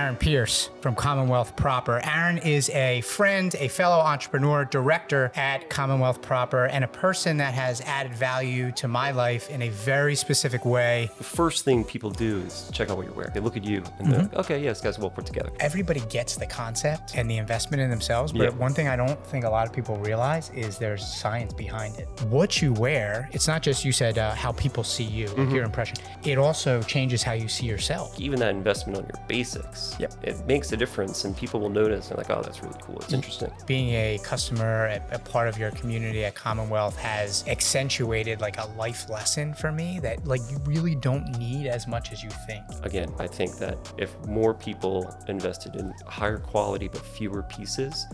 Aaron Pierce from Commonwealth Proper. Aaron is a friend, a fellow entrepreneur, director at Commonwealth Proper, and a person that has added value to my life in a very specific way. The first thing people do is check out what you're wearing. They look at you and they're like, okay, yeah, this guy's well put together. Everybody gets the concept and the investment in themselves, but one thing I don't think a lot of people realize is there's science behind it. What you wear, it's not just, you said, how people see you, like your impression. It also changes how you see yourself. Even that investment on your basics, it makes a difference, and people will notice. They're like, oh, that's really cool. It's interesting. Being a customer, a part of your community at Commonwealth has accentuated like a life lesson for me that like you really don't need as much as you think. Again, I think that if more people invested in higher quality but fewer pieces,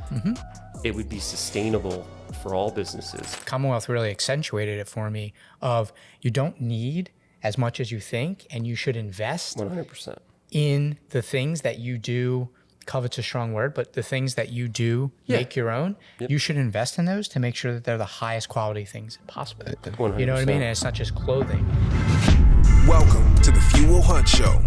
it would be sustainable for all businesses. Commonwealth really accentuated it for me of you don't need as much as you think, and you should invest 100% in the things that you do. Covet's a strong word, but the things that you do make your own, you should invest in those to make sure that they're the highest quality things possible. 100%. You know what I mean? And it's not just clothing. Welcome to the Fuel Hunt Show.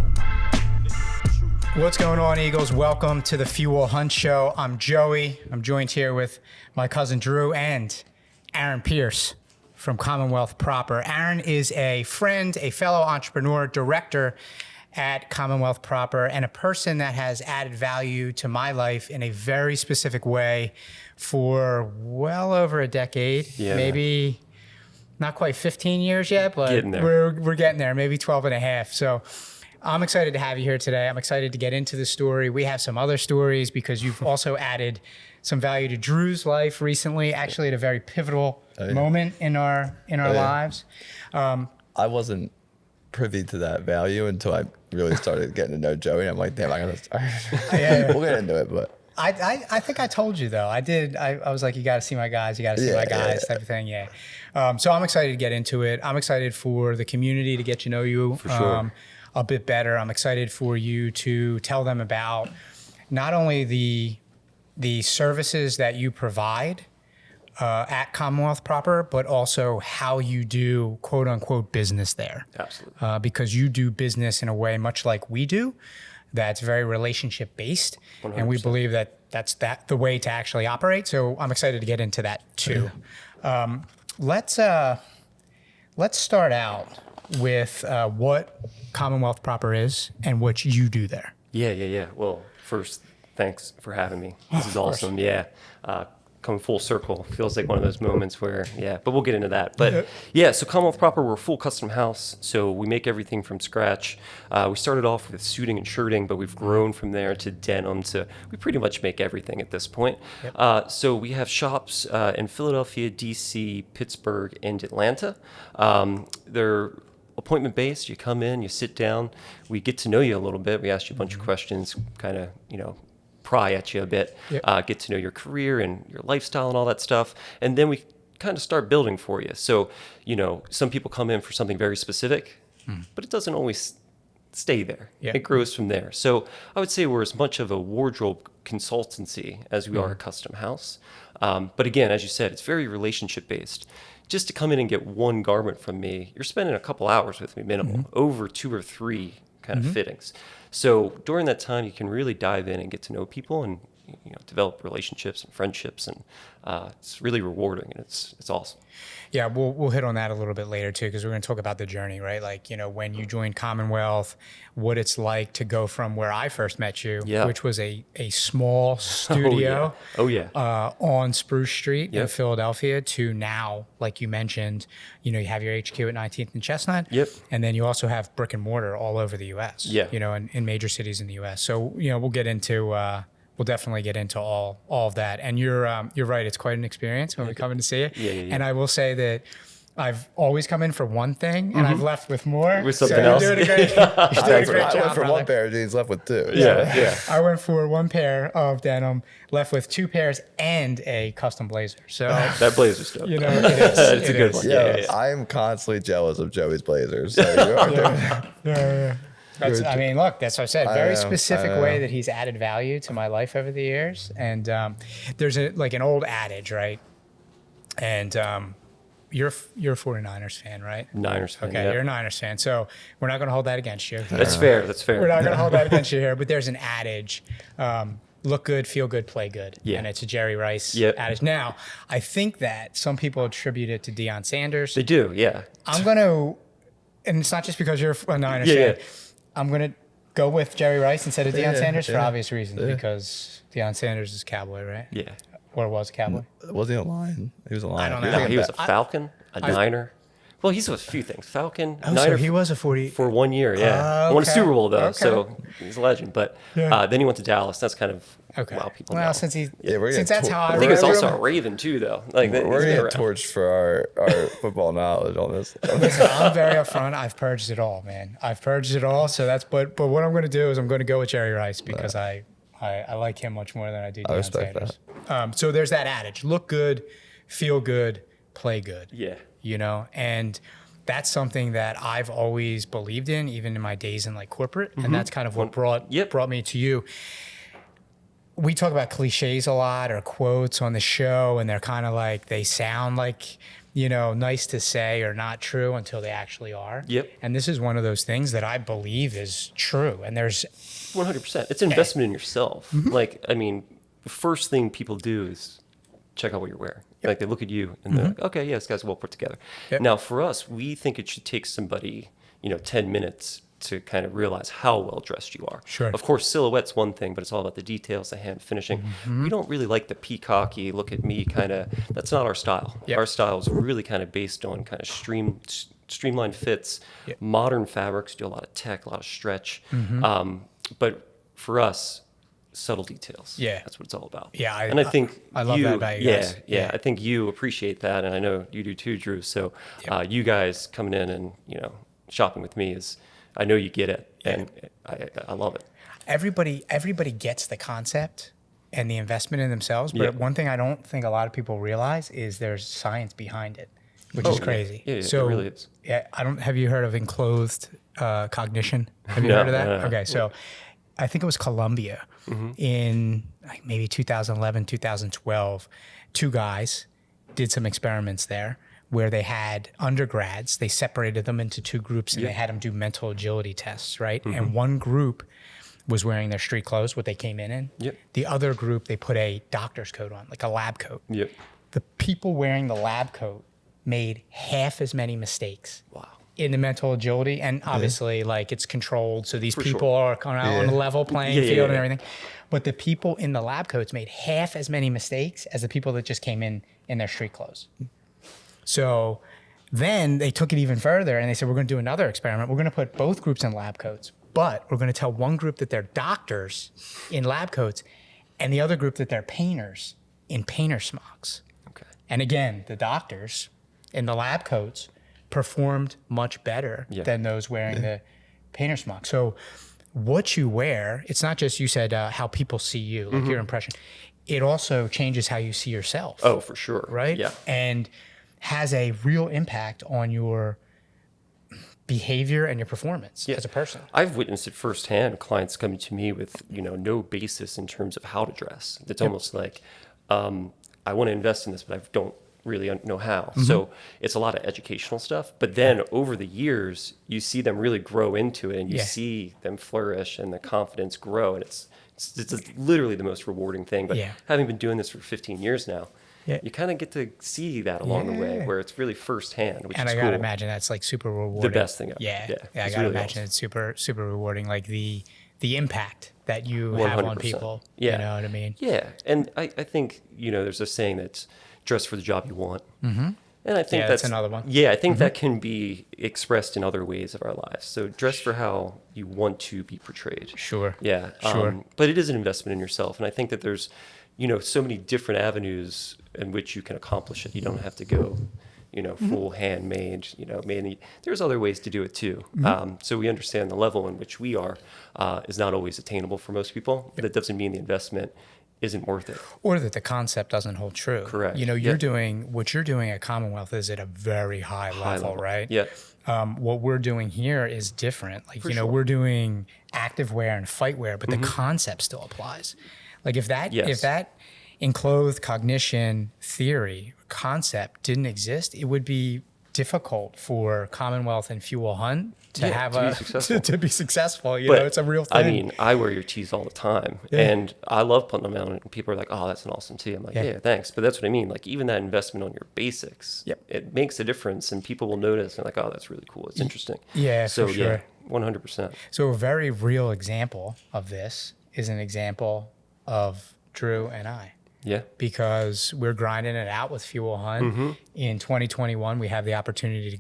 What's going on, Eagles? Welcome to the Fuel Hunt Show. I'm Joey. I'm joined here with my cousin Drew and Aaron Pierce from Commonwealth Proper. Aaron is a friend, a fellow entrepreneur, director at Commonwealth Proper, and a person that has added value to my life in a very specific way for well over a decade. Maybe not quite 15 years yet, but we're getting there, maybe 12 and a half. So I'm excited to have you here today. I'm excited to get into the story. We have some other stories because you've also added some value to Drew's life recently, actually at a very pivotal moment in our lives. I wasn't privy to that value until I really started getting to know Joey. I'm like, damn, I gotta start. We'll get into it, but I think I told you though. I did. I was like, you got to see my guys. You got to see my guys, type of thing. Yeah. So I'm excited to get into it. I'm excited for the community to get to know you a bit better. I'm excited for you to tell them about not only the services that you provide at Commonwealth Proper, but also how you do quote unquote business there. Absolutely. Because you do business in a way much like we do, that's very relationship based. 100%. And we believe that that's the way to actually operate. So I'm excited to get into that too. Let's start out with what Commonwealth Proper is and what you do there. Yeah. Well, first, thanks for having me. This is awesome. Yeah. Coming full circle. Feels like one of those moments where, but we'll get into that. But so Commonwealth Proper, we're a full custom house. So we make everything from scratch. We started off with suiting and shirting, but we've grown from there to denim. So we pretty much make everything at this point. So we have shops in Philadelphia, DC, Pittsburgh, and Atlanta. They're appointment based. You come in, you sit down, we get to know you a little bit. We ask you a bunch of questions, kind of, pry at you a bit, get to know your career and your lifestyle and all that stuff. And then we kind of start building for you. So, some people come in for something very specific, but it doesn't always stay there. It grows from there. So I would say we're as much of a wardrobe consultancy as we are a custom house. But again, as you said, it's very relationship based. Just to come in and get one garment from me, you're spending a couple hours with me minimum, over 2 or 3 kind of fittings. So during that time, you can really dive in and get to know people and develop relationships and friendships, and it's really rewarding, and it's awesome. Yeah, we'll hit on that a little bit later too, because we're going to talk about the journey, right? Like, when you joined Commonwealth, what it's like to go from where I first met you, which was a small studio on Spruce Street in Philadelphia, to now, like you mentioned, you have your HQ at 19th and Chestnut, and then you also have brick and mortar all over the U.S., in major cities in the U.S. So, we'll get into... We'll definitely get into all of that. And you're right. It's quite an experience when we come in to see it. And I will say that I've always come in for one thing, and I've left with more. With something else. You're doing a great job. I went for one pair of jeans, left with 2. I went for 1 pair of denim, left with 2 pairs and a custom blazer. So that blazer's dope. It is. It's a good one. Yeah. I'm constantly jealous of Joey's blazers. So you are doing that's what I said. Very specific way that he's added value to my life over the years. And there's an old adage, right? And you're a 49ers fan, right? Niners fan. Okay, yeah. you're a Niners fan, so we're not going to hold that against you. That's fair. That's fair. We're not going to hold that against you here, but there's an adage, look good, feel good, play good. Yeah. And it's a Jerry Rice Yep. adage. Now, I think that some people attribute it to Deion Sanders. They do, yeah. I'm going to, and it's not just because you're a Niners Yeah, fan, yeah. I'm going to go with Jerry Rice instead of Deion Yeah, Sanders for yeah. obvious reasons, because Deion Sanders is a Cowboy, right? Yeah. Or was a Cowboy. Wasn't he a Lion? He was a Lion. I don't know. No, he was a Falcon, a Niner. Well, he's a few things. Falcon, Oh, Niner so he was a 40. for 1 year, yeah. Won a Okay. Super Bowl, though, Okay. so he's a legend. But Yeah. then he went to Dallas. That's kind of, Okay. wow, people well, know. since he, Yeah, we're since gonna that's how I I think it's remember also a him. Raven, too, though. Like, We're he's gonna been get around. torched for our football knowledge on this. Listen, I'm very upfront. I've purged it all, man. I've purged it all. So that's, but what I'm going to do is I'm going to go with Jerry Rice because I like him much more than I do Deion respect Sanders. So there's that adage: look good, feel good, play good. Yeah. You know, and that's something that I've always believed in, even in my days in like corporate, and that's kind of what brought me to you. We talk about cliches a lot or quotes on the show, and they're kind of like, they sound like, you know, nice to say or not true until they actually are. Yep. And this is one of those things that I believe is true. And there's 100%. It's an investment in yourself. Like, I mean, the first thing people do is check out what you're wearing. Like, they look at you and they're like, okay, yeah, this guy's well put together. Yep. Now, for us, we think it should take somebody, 10 minutes to kind of realize how well dressed you are. Sure. Of course, silhouette's one thing, but it's all about the details, the hand finishing. We don't really like the peacocky, look at me kind of, that's not our style. Yep. Our style is really kind of based on kind of streamlined fits, Yep. modern fabrics, do a lot of tech, a lot of stretch. But for us, subtle details. Yeah. That's what it's all about. Yeah, I think I love you, that about you guys. Yeah, Yeah. I think you appreciate that, and I know you do too, Drew. So you guys coming in and shopping with me is, I know you get it, and I love it. everybody gets the concept and the investment in themselves. But Yep. one thing I don't think a lot of people realize is there's science behind it, which is yeah. crazy. Yeah, so it really is. Yeah, have you heard of enclothed cognition? Have you No, heard of that? no. Okay, so I think it was Colombia in like maybe 2011, 2012. Two guys did some experiments there where they had undergrads. They separated them into two groups and they had them do mental agility tests, right? And one group was wearing their street clothes, what they came in. Yep. The other group, they put a doctor's coat on, like a lab coat. Yep. The people wearing the lab coat made half as many mistakes Wow. in the mental agility, and obviously like it's controlled, so these For people sure. are kind of on a level playing Yeah, yeah, field and yeah. everything. But the people in the lab coats made half as many mistakes as the people that just came in their street clothes. So then they took it even further and they said, we're going to do another experiment. We're going to put both groups in lab coats, but we're going to tell one group that they're doctors in lab coats and the other group that they're painters in painter smocks. Okay. And again, the doctors in the lab coats performed much better than those wearing the painter smock. So what you wear, it's not just, you said how people see you, like your impression. It also changes how you see yourself. Oh, for sure. Right? Yeah. And has a real impact on your behavior and your performance as a person. I've witnessed it firsthand. Clients coming to me with, no basis in terms of how to dress. It's almost like, I want to invest in this, but I don't really know how. So it's a lot of educational stuff. But then over the years, you see them really grow into it, and you see them flourish, and the confidence grow, and it's literally the most rewarding thing. But having been doing this for 15 years now, you kind of get to see that along the way, where it's really firsthand, which And is I cool. gotta imagine that's like super rewarding. The best thing ever. Yeah, Yeah, I it's gotta really imagine awesome. it's super rewarding. Like the impact that you have on 100%. people. Yeah. You know what I mean? Yeah, and I think there's a saying that's dress for the job you want, and I think that's another one. Yeah, I think that can be expressed in other ways of our lives. So dress for how you want to be portrayed. Sure. Yeah, Sure. But it is an investment in yourself, and I think that there's so many different avenues in which you can accomplish it. You don't have to go full handmade, there's other ways to do it too. So we understand the level in which we are is not always attainable for most people, but that doesn't mean the investment isn't worth it. Or that the concept doesn't hold true. Correct. You're doing what you're doing at Commonwealth is at a very high level, right? Yeah. What we're doing here is different. Like, For sure. we're doing active wear and fight wear, but the concept still applies. Like if that Yes. enclothed cognition theory concept didn't exist, it would be difficult for Commonwealth and Fuel Hunt to have to be successful. to be successful. You But, know, it's a real thing. I mean, I wear your tees all the time, and I love putting them out. And people are like, "Oh, that's an awesome tee." I'm like, "Yeah, thanks." But that's what I mean. Like, even that investment on your basics, it makes a difference, and people will notice. And like, "Oh, that's really cool. It's interesting." Yeah, So for sure. 100%. So a very real example of this is an example of Drew and I. Yeah. Because we're grinding it out with Fuel Hunt. In 2021, we have the opportunity to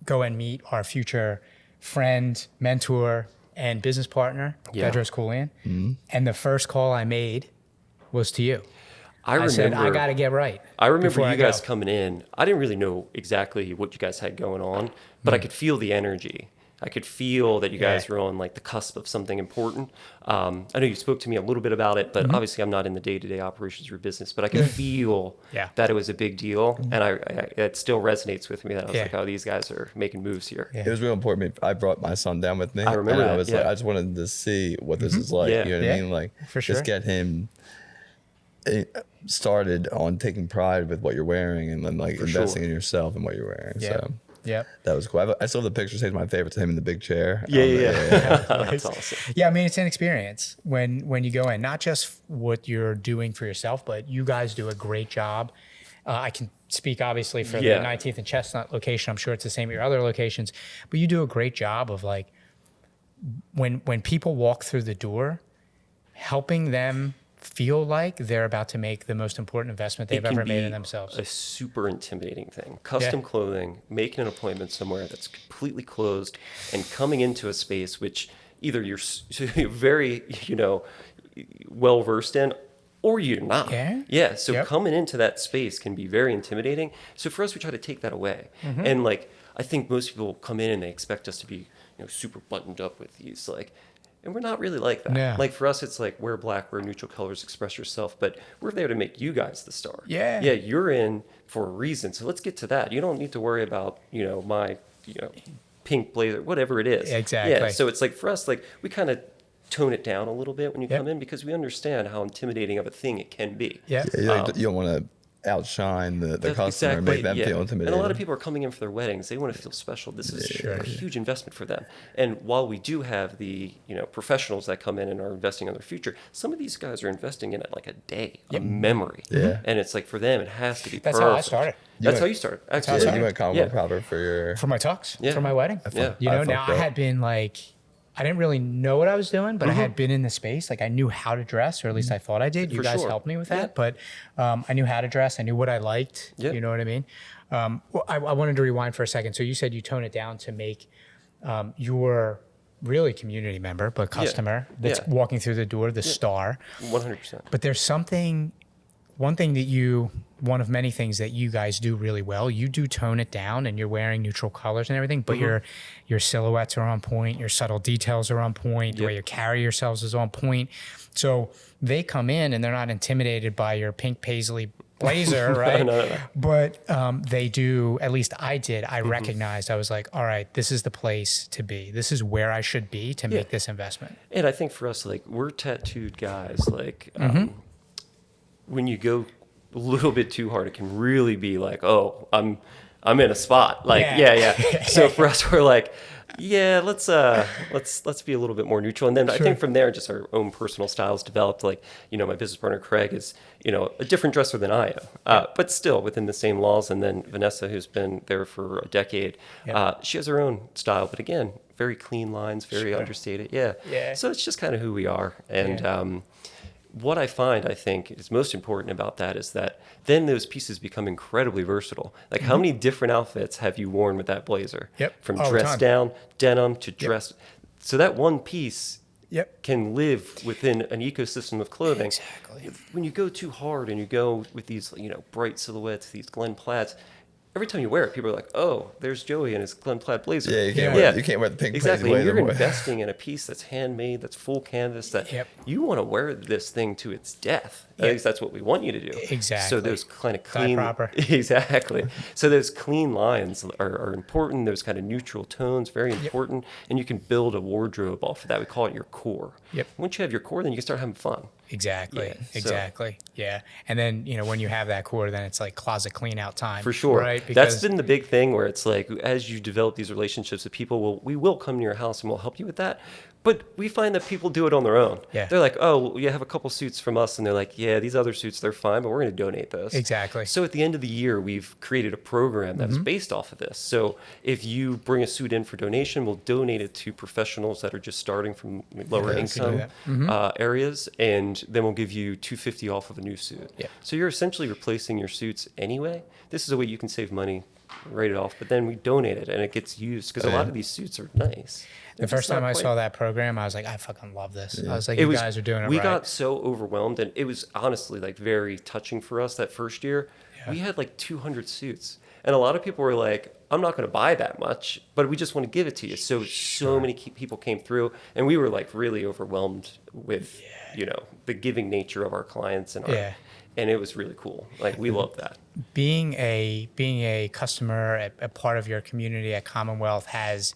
go and meet our future friend, mentor, and business partner, Bedros Koulian. And the first call I made was to you. I said, I got to get right. I remember before you guys coming in. I didn't really know exactly what you guys had going on, but I could feel the energy. I could feel that you guys were on like the cusp of something important. I know you spoke to me a little bit about it, but obviously I'm not in the day-to-day operations of your business, but I could feel that it was a big deal. And it still resonates with me that I was like, oh, these guys are making moves here. It was real important. I brought my son down with me. I remember and that, I was like, I just wanted to see what this is like. You know what I mean? Like, for sure. Just get him started on taking pride with what you're wearing and then like investing in yourself and what you're wearing. So that was cool. I still have the pictures. He's my favorite. Him in the big chair. That's awesome. Yeah, I mean, it's an experience when you go in, not just what you're doing for yourself, but you guys do a great job. I can speak obviously for the 19th and Chestnut location. I'm sure it's the same at your other locations, but you do a great job of like when people walk through the door, helping them feel like they're about to make the most important investment they've ever made in themselves. A super intimidating thing. Custom clothing, making an appointment somewhere that's completely closed and coming into a space which either you're very, well versed in or you're not. So coming into that space can be very intimidating. So for us, we try to take that away. And like, I think most people come in and they expect us to be, super buttoned up with these and we're not really like that. Yeah. Like for us, it's like wear black, wear neutral colors, express yourself. But we're there to make you guys the star. Yeah. Yeah, you're in for a reason. So let's get to that. You don't need to worry about, my, pink blazer, whatever it is. Exactly. Yeah. So it's like for us, like we kind of tone it down a little bit when you come in because we understand how intimidating of a thing it can be. Yeah. You don't want to outshine the customer and make them feel intimidated. And a lot of people are coming in for their weddings. They want to feel special. This is a huge investment for them. And while we do have the professionals that come in and are investing on their future, some of these guys are investing in it like a day, a memory. Yeah. And it's like for them, it has to be That's perfect. how I started. That's how you started. Actually, you went Commonwealth proper for my tux, for my wedding. Yeah. Now I had been like, I didn't really know what I was doing, but I had been in the space. Like I knew how to dress, or at least I thought I did. You guys helped me with that, but I knew how to dress. I knew what I liked. You know what I mean? I wanted to rewind for a second. So you said you tone it down to make your really community member, but customer that's walking through the door, the star. 100%. But there's one of many things that you guys do really well. You do tone it down and you're wearing neutral colors and everything, but your silhouettes are on point, your subtle details are on point, the way you carry yourselves is on point. So they come in and they're not intimidated by your pink paisley blazer, right? No. But they do, at least I did. I recognized, I was like, all right, this is the place to be. This is where I should be to make this investment. And I think for us, like we're tattooed guys, like when you go a little bit too hard, it can really be like, oh, I'm in a spot. Like, So for us, we're like, let's be a little bit more neutral. And then I think from there, just our own personal styles developed. Like, my business partner Craig is, a different dresser than I am, but still within the same laws. And then Vanessa, who's been there for a decade, she has her own style, but again, very clean lines, very understated. Yeah. So it's just kind of who we are. And what I find, I think, is most important about that is that then those pieces become incredibly versatile. Like, how many different outfits have you worn with that blazer? From dress down, denim to dress. So that one piece can live within an ecosystem of clothing. Exactly. When you go too hard and you go with these, bright silhouettes, these Glen Plaids, every time you wear it, people are like, "Oh, there's Joey in his Glen Plaid blazer." Yeah, you can't wear the pink exactly. blazer And you're anymore. investing in a piece that's handmade, that's full canvas, that you want to wear this thing to its death. At least that's what we want you to do. Exactly. So those kind of Die clean, proper. exactly. So those clean lines are important. Those kind of neutral tones, very important. And you can build a wardrobe off of that. We call it your core. Yep. Once you have your core, then you can start having fun. Exactly. Yeah, so- Exactly. Yeah. And then, when you have that core, then it's like closet clean out time. For sure. Right. That's been the big thing where it's like, as you develop these relationships with people, we will come to your house and we'll help you with that. But we find that people do it on their own. Yeah. They're like, oh, well, you have a couple suits from us. And they're like, yeah, these other suits, they're fine, but we're going to donate those. Exactly. So at the end of the year, we've created a program that is based off of this. So if you bring a suit in for donation, we'll donate it to professionals that are just starting from lower Yeah, income we can do areas. And then we'll give you $250 off of a new suit. Yeah. So you're essentially replacing your suits anyway. This is a way you can save money, write it off, but then we donate it and it gets used because a lot of these suits are nice. The first time I saw that program, I was like, I fucking love this. I was like, guys are doing it we right. got so overwhelmed, and it was honestly like very touching for us that first year. Yeah. We had like 200 suits, and a lot of people were like, I'm not going to buy that much, but we just want to give it to you. So many people came through, and we were like really overwhelmed with the giving nature of our clients and and it was really cool. Like we loved that. Being a customer, a part of your community at Commonwealth has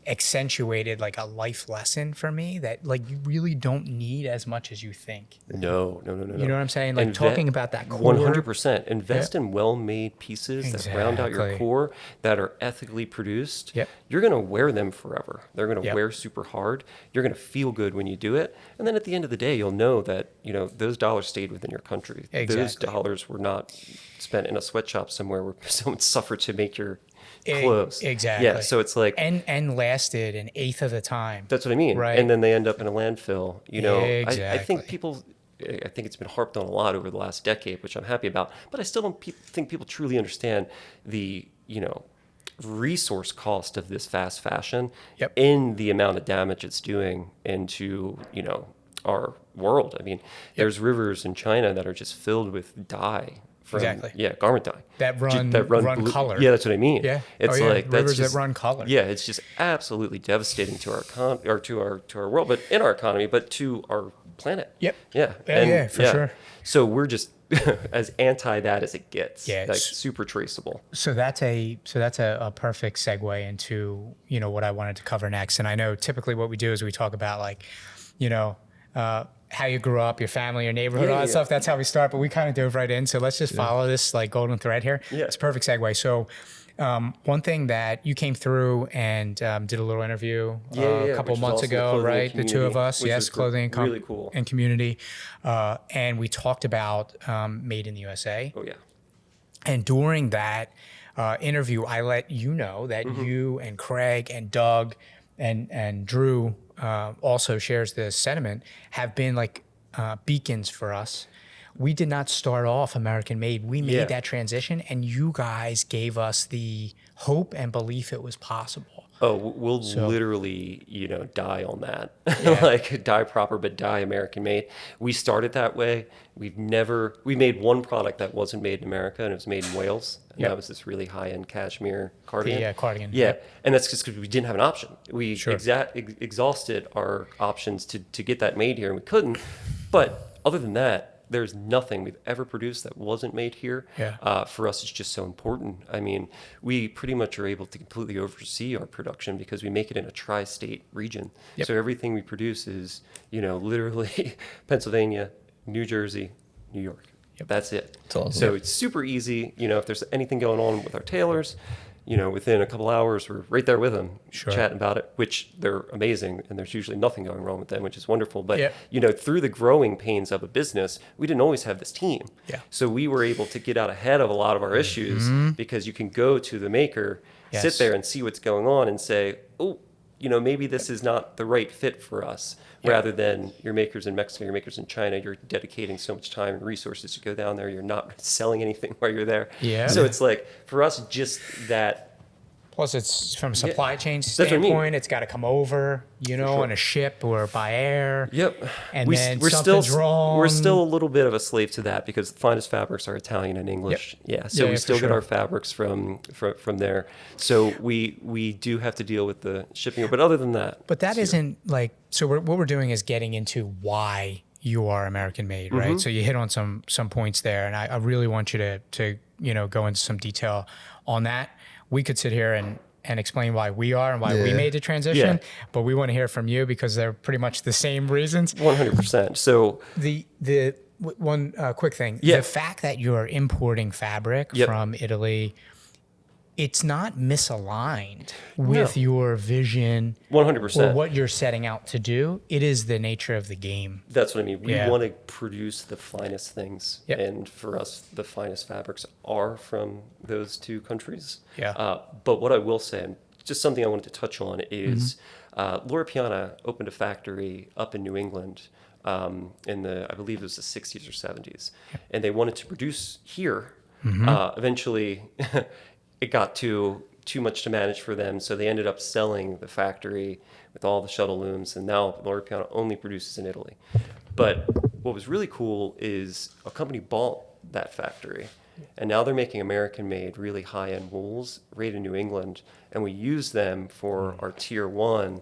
accentuated like a life lesson for me that like you really don't need as much as you think. No. You know what I'm saying? Like talking about that core. 100%. Invest in well-made pieces that round out your Exactly. core, that are ethically produced. Yep. You're going to wear them forever. They're going to Yep. wear super hard. You're going to feel good when you do it. And then at the end of the day, you'll know that, those dollars stayed within your country. Those Exactly. dollars were not spent in a sweatshop somewhere where someone suffered to make your clothes. Exactly. Yeah, so it's like... And lasted an eighth of the time. That's what I mean. Right. And then they end up in a landfill. I think Exactly. I think it's been harped on a lot over the last decade, which I'm happy about. But I still don't think people truly understand the, resource cost of this fast fashion in the amount of damage it's doing into, our world. I mean, there's rivers in China that are just filled with dye. Exactly. Yeah, garment dye. That run blue. color. Yeah, that's what I mean. Yeah. It's like that's rivers just, that run color. Yeah, it's just absolutely devastating to our to our world, but in our economy, but to our planet. Yep. Yeah. Yeah, for sure. So we're just as anti that as it gets. Yeah, Like super traceable. So that's a perfect segue into what I wanted to cover next. And I know typically what we do is we talk about like, how you grew up, your family, your neighborhood, all that stuff. That's how we start. But we kind of dove right in. So let's just follow this like golden thread here. Yeah. It's a perfect segue. So one thing that you came through and did a little interview a couple which is months also the ago, clothing right? The two of community, us, which yes, was clothing really cool. and community. And we talked about Made in the USA. Oh yeah. And during that interview, I let you know that you and Craig and Doug and Drew also shares this sentiment, have been like beacons for us. We did not start off American made. We made that transition, and you guys gave us the hope and belief it was possible. Oh, we'll literally, die on that. Yeah. Like die proper, but die American made. We started that way. We made one product that wasn't made in America, and it was made in Wales. And that was this really high-end cashmere cardigan. Cardigan. Yeah. And that's just because we didn't have an option. We Sure. exhausted our options to get that made here, and we couldn't. But other than that, there's nothing we've ever produced that wasn't made here. Yeah. For us, it's just so important. I mean, we pretty much are able to completely oversee our production because we make it in a tri-state region. Yep. So everything we produce is, literally Pennsylvania, New Jersey, New York. Yep. That's it. That's awesome. So it's super easy. If there's anything going on with our tailors, within a couple hours, we're right there with them, Sure. chatting about it, which they're amazing. And there's usually nothing going wrong with them, which is wonderful. But, Yeah. through the growing pains of a business, we didn't always have this team. Yeah. So we were able to get out ahead of a lot of our issues because you can go to the maker, Yes. sit there and see what's going on and say, oh, maybe this is not the right fit for us. Yeah. Rather than your makers in Mexico, your makers in China, you're dedicating so much time and resources to go down there. You're not selling anything while you're there. Yeah. So it's like, for us, just that Plus, it's from a supply chain what I standpoint. mean. It's got to come over, on a ship or by air. Yep. And then we're something's still, wrong. We're still a little bit of a slave to that because the finest fabrics are Italian and English. Yep. Yeah. So Yeah, we for still get sure. our fabrics from there. So we do have to deal with the shipping. But other than that. But that isn't like, so what we're doing is getting into why you are American made, right? So you hit on some points there, and I really want you to go into some detail on that. We could sit here and explain why we are and why we made the transition, but we want to hear from you because they're pretty much the same reasons. 100%. So The one quick thing, the fact that you're importing fabric from Italy, it's not misaligned with your vision 100%. or what you're setting out to do. It is the nature of the game. That's what I mean. We Yeah. want to produce the finest things. Yep. And for us, the finest fabrics are from those two countries. Yeah. But what I will say, and just something I wanted to touch on, is Laura Piana opened a factory up in New England in I believe it was the 60s or 70s. And they wanted to produce here. Eventually, it got too much to manage for them, so they ended up selling the factory with all the shuttle looms, and now Laura Piana only produces in Italy. But what was really cool is a company bought that factory, and now they're making American-made, really high-end wools right in New England, and we use them for our Tier 1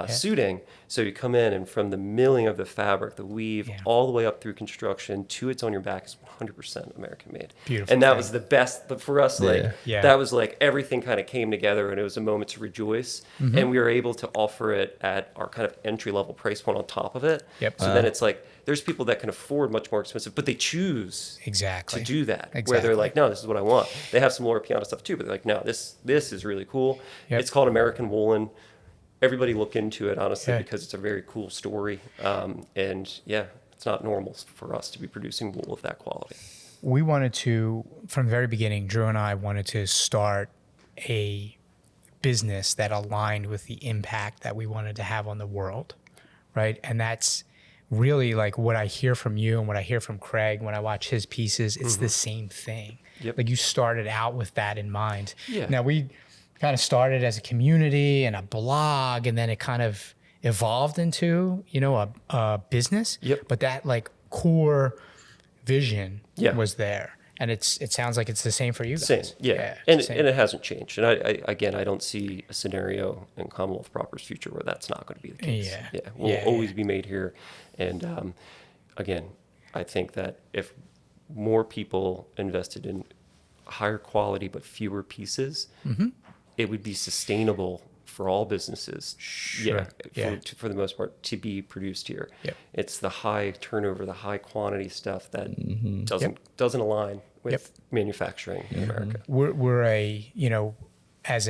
suiting. So you come in, and from the milling of the fabric, the weave, all the way up through construction to it's on your back is 100% American made. Beautiful And that thing. was the best. But for us, that was like everything kind of came together, and it was a moment to rejoice. And we were able to offer it at our kind of entry level price point on top of it. Yep. So then it's like there's people that can afford much more expensive, but they choose Exactly. to do that. Where Exactly. they're like, no, this is what I want. They have some Laura Piana stuff too, but they're like, no, this is really cool. Yep. It's called American Woolen. Everybody look into it, honestly, Yeah. because it's a very cool story. And yeah, it's not normal for us to be producing wool of that quality. We wanted to, from the very beginning, Drew and I wanted to start a business that aligned with the impact that we wanted to have on the world, right? And that's really like what I hear from you and what I hear from Craig when I watch his pieces. It's the same thing. Yep. Like you started out with that in mind. Yeah. Now we kind of started as a community and a blog, and then it kind of evolved into, a business. Yep. But that like core vision Yeah. was there. And it sounds like it's the same for you guys. Same, yeah. it's And the same. it hasn't changed. And I don't see a scenario in Commonwealth Proper's future where that's not going to be the case. Yeah. We'll Yeah, always be made here. And again, I think that if more people invested in higher quality but fewer pieces, it would be sustainable for all businesces. Sure. Yeah. For the most part, to be produced here. Yep. It's the high turnover, the high quantity stuff that doesn't align with manufacturing in America. We're as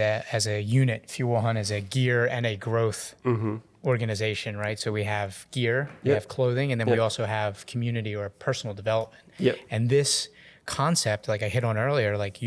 a unit, Fuel Hunt is a gear and a growth organization, right? So we have gear, we have clothing, and then we also have community or personal development. Yep. And this concept, like I hit on earlier, like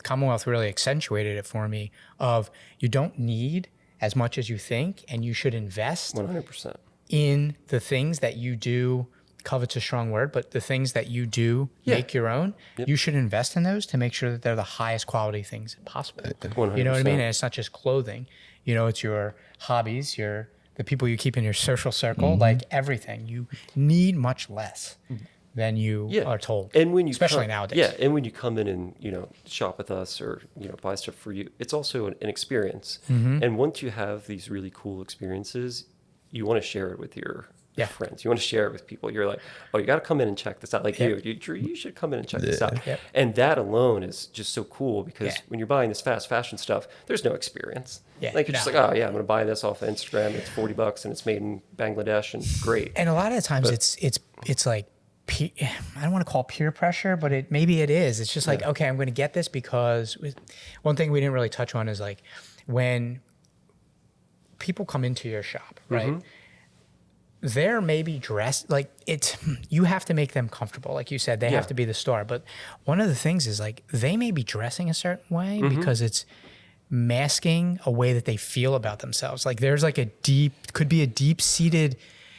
Commonwealth really accentuated it for me of you don't need as much as you think, and you should invest 100%. in the things that you do. Covet's a strong word, but the things that you do make your own, you should invest in those to make sure that they're the highest quality things possible. 100%. You know what I mean? And it's not just clothing. It's your hobbies, the people you keep in your social circle, like everything. You need much less than you are told. And when you especially nowadays. Yeah, and when you come in and shop with us or buy stuff for you, it's also an experience. And once you have these really cool experiences, you want to share it with your friends. You want to share it with people. You're like, oh, you got to come in and check this out. Like you should come in and check this out. Yep. And that alone is just so cool because when you're buying this fast fashion stuff, there's no experience. Yeah, Like you're just like, oh yeah, I'm going to buy this off of Instagram. It's $40 and it's made in Bangladesh and great. And a lot of the times it's like, I don't want to call it peer pressure, but maybe it is. It's just like, okay, I'm going to get this because one thing we didn't really touch on is like when people come into your shop, right? They're maybe dressed like you have to make them comfortable. Like you said, they have to be the star. But one of the things is like they may be dressing a certain way because it's masking a way that they feel about themselves. Like there's like could be a deep-seated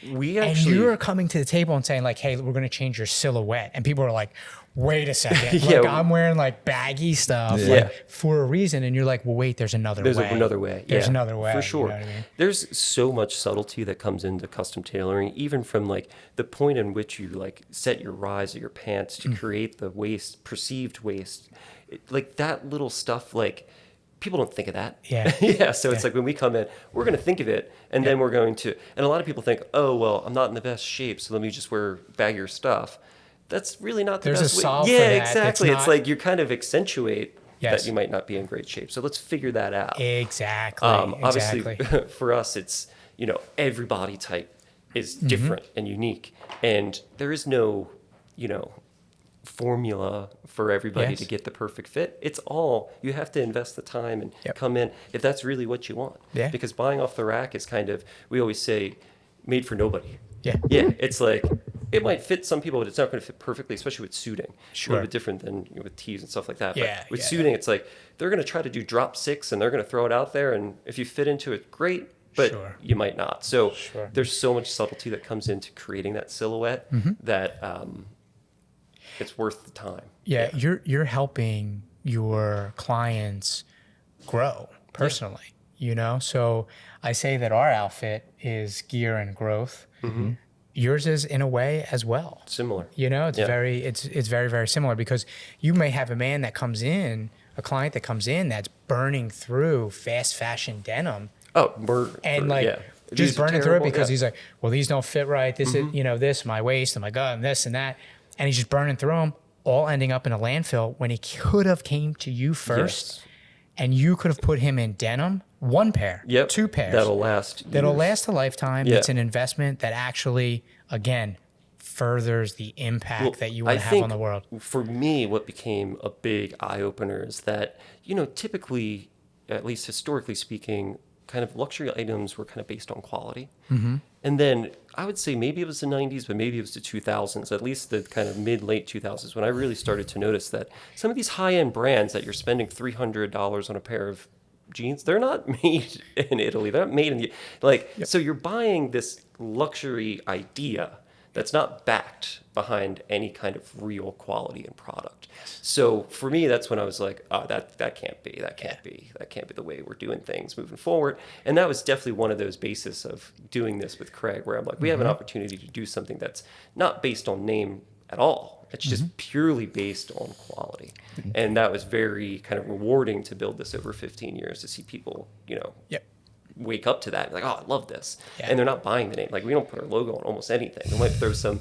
We and actually, you're coming to the table and saying like, hey, we're going to change your silhouette. And people are like, wait a second. Yeah. Like, I'm wearing like baggy stuff Yeah. like, for a reason. And you're like, well, wait, there's another way. there's another way. There's Yeah, another way. for sure. You know what I mean? There's so much subtlety that comes into custom tailoring, even from like the point in which you like set your rise of your pants to create the waist, perceived waist. Like that little stuff, like people don't think of that. Yeah. Yeah. So it's like when we come in, we're going to think of it, and then we're going to. And a lot of people think, oh well, I'm not in the best shape, so let me just wear baggier stuff. That's really not the There's best a way. solve for Yeah, that. exactly. It's It's not- like you kind of accentuate Yes. that you might not be in great shape. So let's figure that out. Exactly. Obviously, Exactly. for us, it's every body type is different and unique, and there is no formula for everybody Yes. to get the perfect fit. It's all you have to invest the time and Yep. come in if that's really what you want. Yeah. Because buying off the rack is kind of, we always say, made for nobody. Yeah. Yeah. It's like it might fit some people, but it's not going to fit perfectly, especially with suiting. A Sure. little bit different than with tees and stuff like that. Yeah, But with yeah. suiting, it's like they're going to try to do drop six and they're going to throw it out there, and if you fit into it, great. But Sure. you might not. So Sure. there's so much subtlety that comes into creating that silhouette that it's worth the time. Yeah, you're helping your clients grow personally, So I say that our outfit is gear and growth. Yours is in a way as well. Similar. It's Yeah. it's very, very similar, because you may have a man that comes in, a client that comes in that's burning through fast fashion denim Oh, and like These just are burning through it terrible, because yeah. he's like, well, these don't fit right. This is, this, my waist and my gut and this and that. And he's just burning through them, all ending up in a landfill when he could have came to you first. Yes. And you could have put him in denim, one pair, Yep. two pairs. That'll last. That'll years. last a lifetime. Yeah. It's an investment that actually, again, furthers the impact Well, that you want I to have think on the world. For me, what became a big eye opener is that, typically, at least historically speaking, kind of luxury items were kind of based on quality. And then I would say maybe it was the 90s, but maybe it was the 2000s, at least the kind of late 2000s, when I really started to notice that some of these high-end brands that you're spending $300 on a pair of jeans, they're not made in Italy. They're not made in the, so you're buying this luxury idea that's not backed behind any kind of real quality and product. So for me, that's when I was like, oh, that can't be the way we're doing things moving forward. And that was definitely one of those bases of doing this with Craig, where I'm like, we have an opportunity to do something that's not based on name at all. It's just purely based on quality. And that was very kind of rewarding to build this over 15 years, to see people, Yep. wake up to that, like, oh, I love this. Yeah. And they're not buying the name. Like, we don't put our logo on almost anything. We might throw some,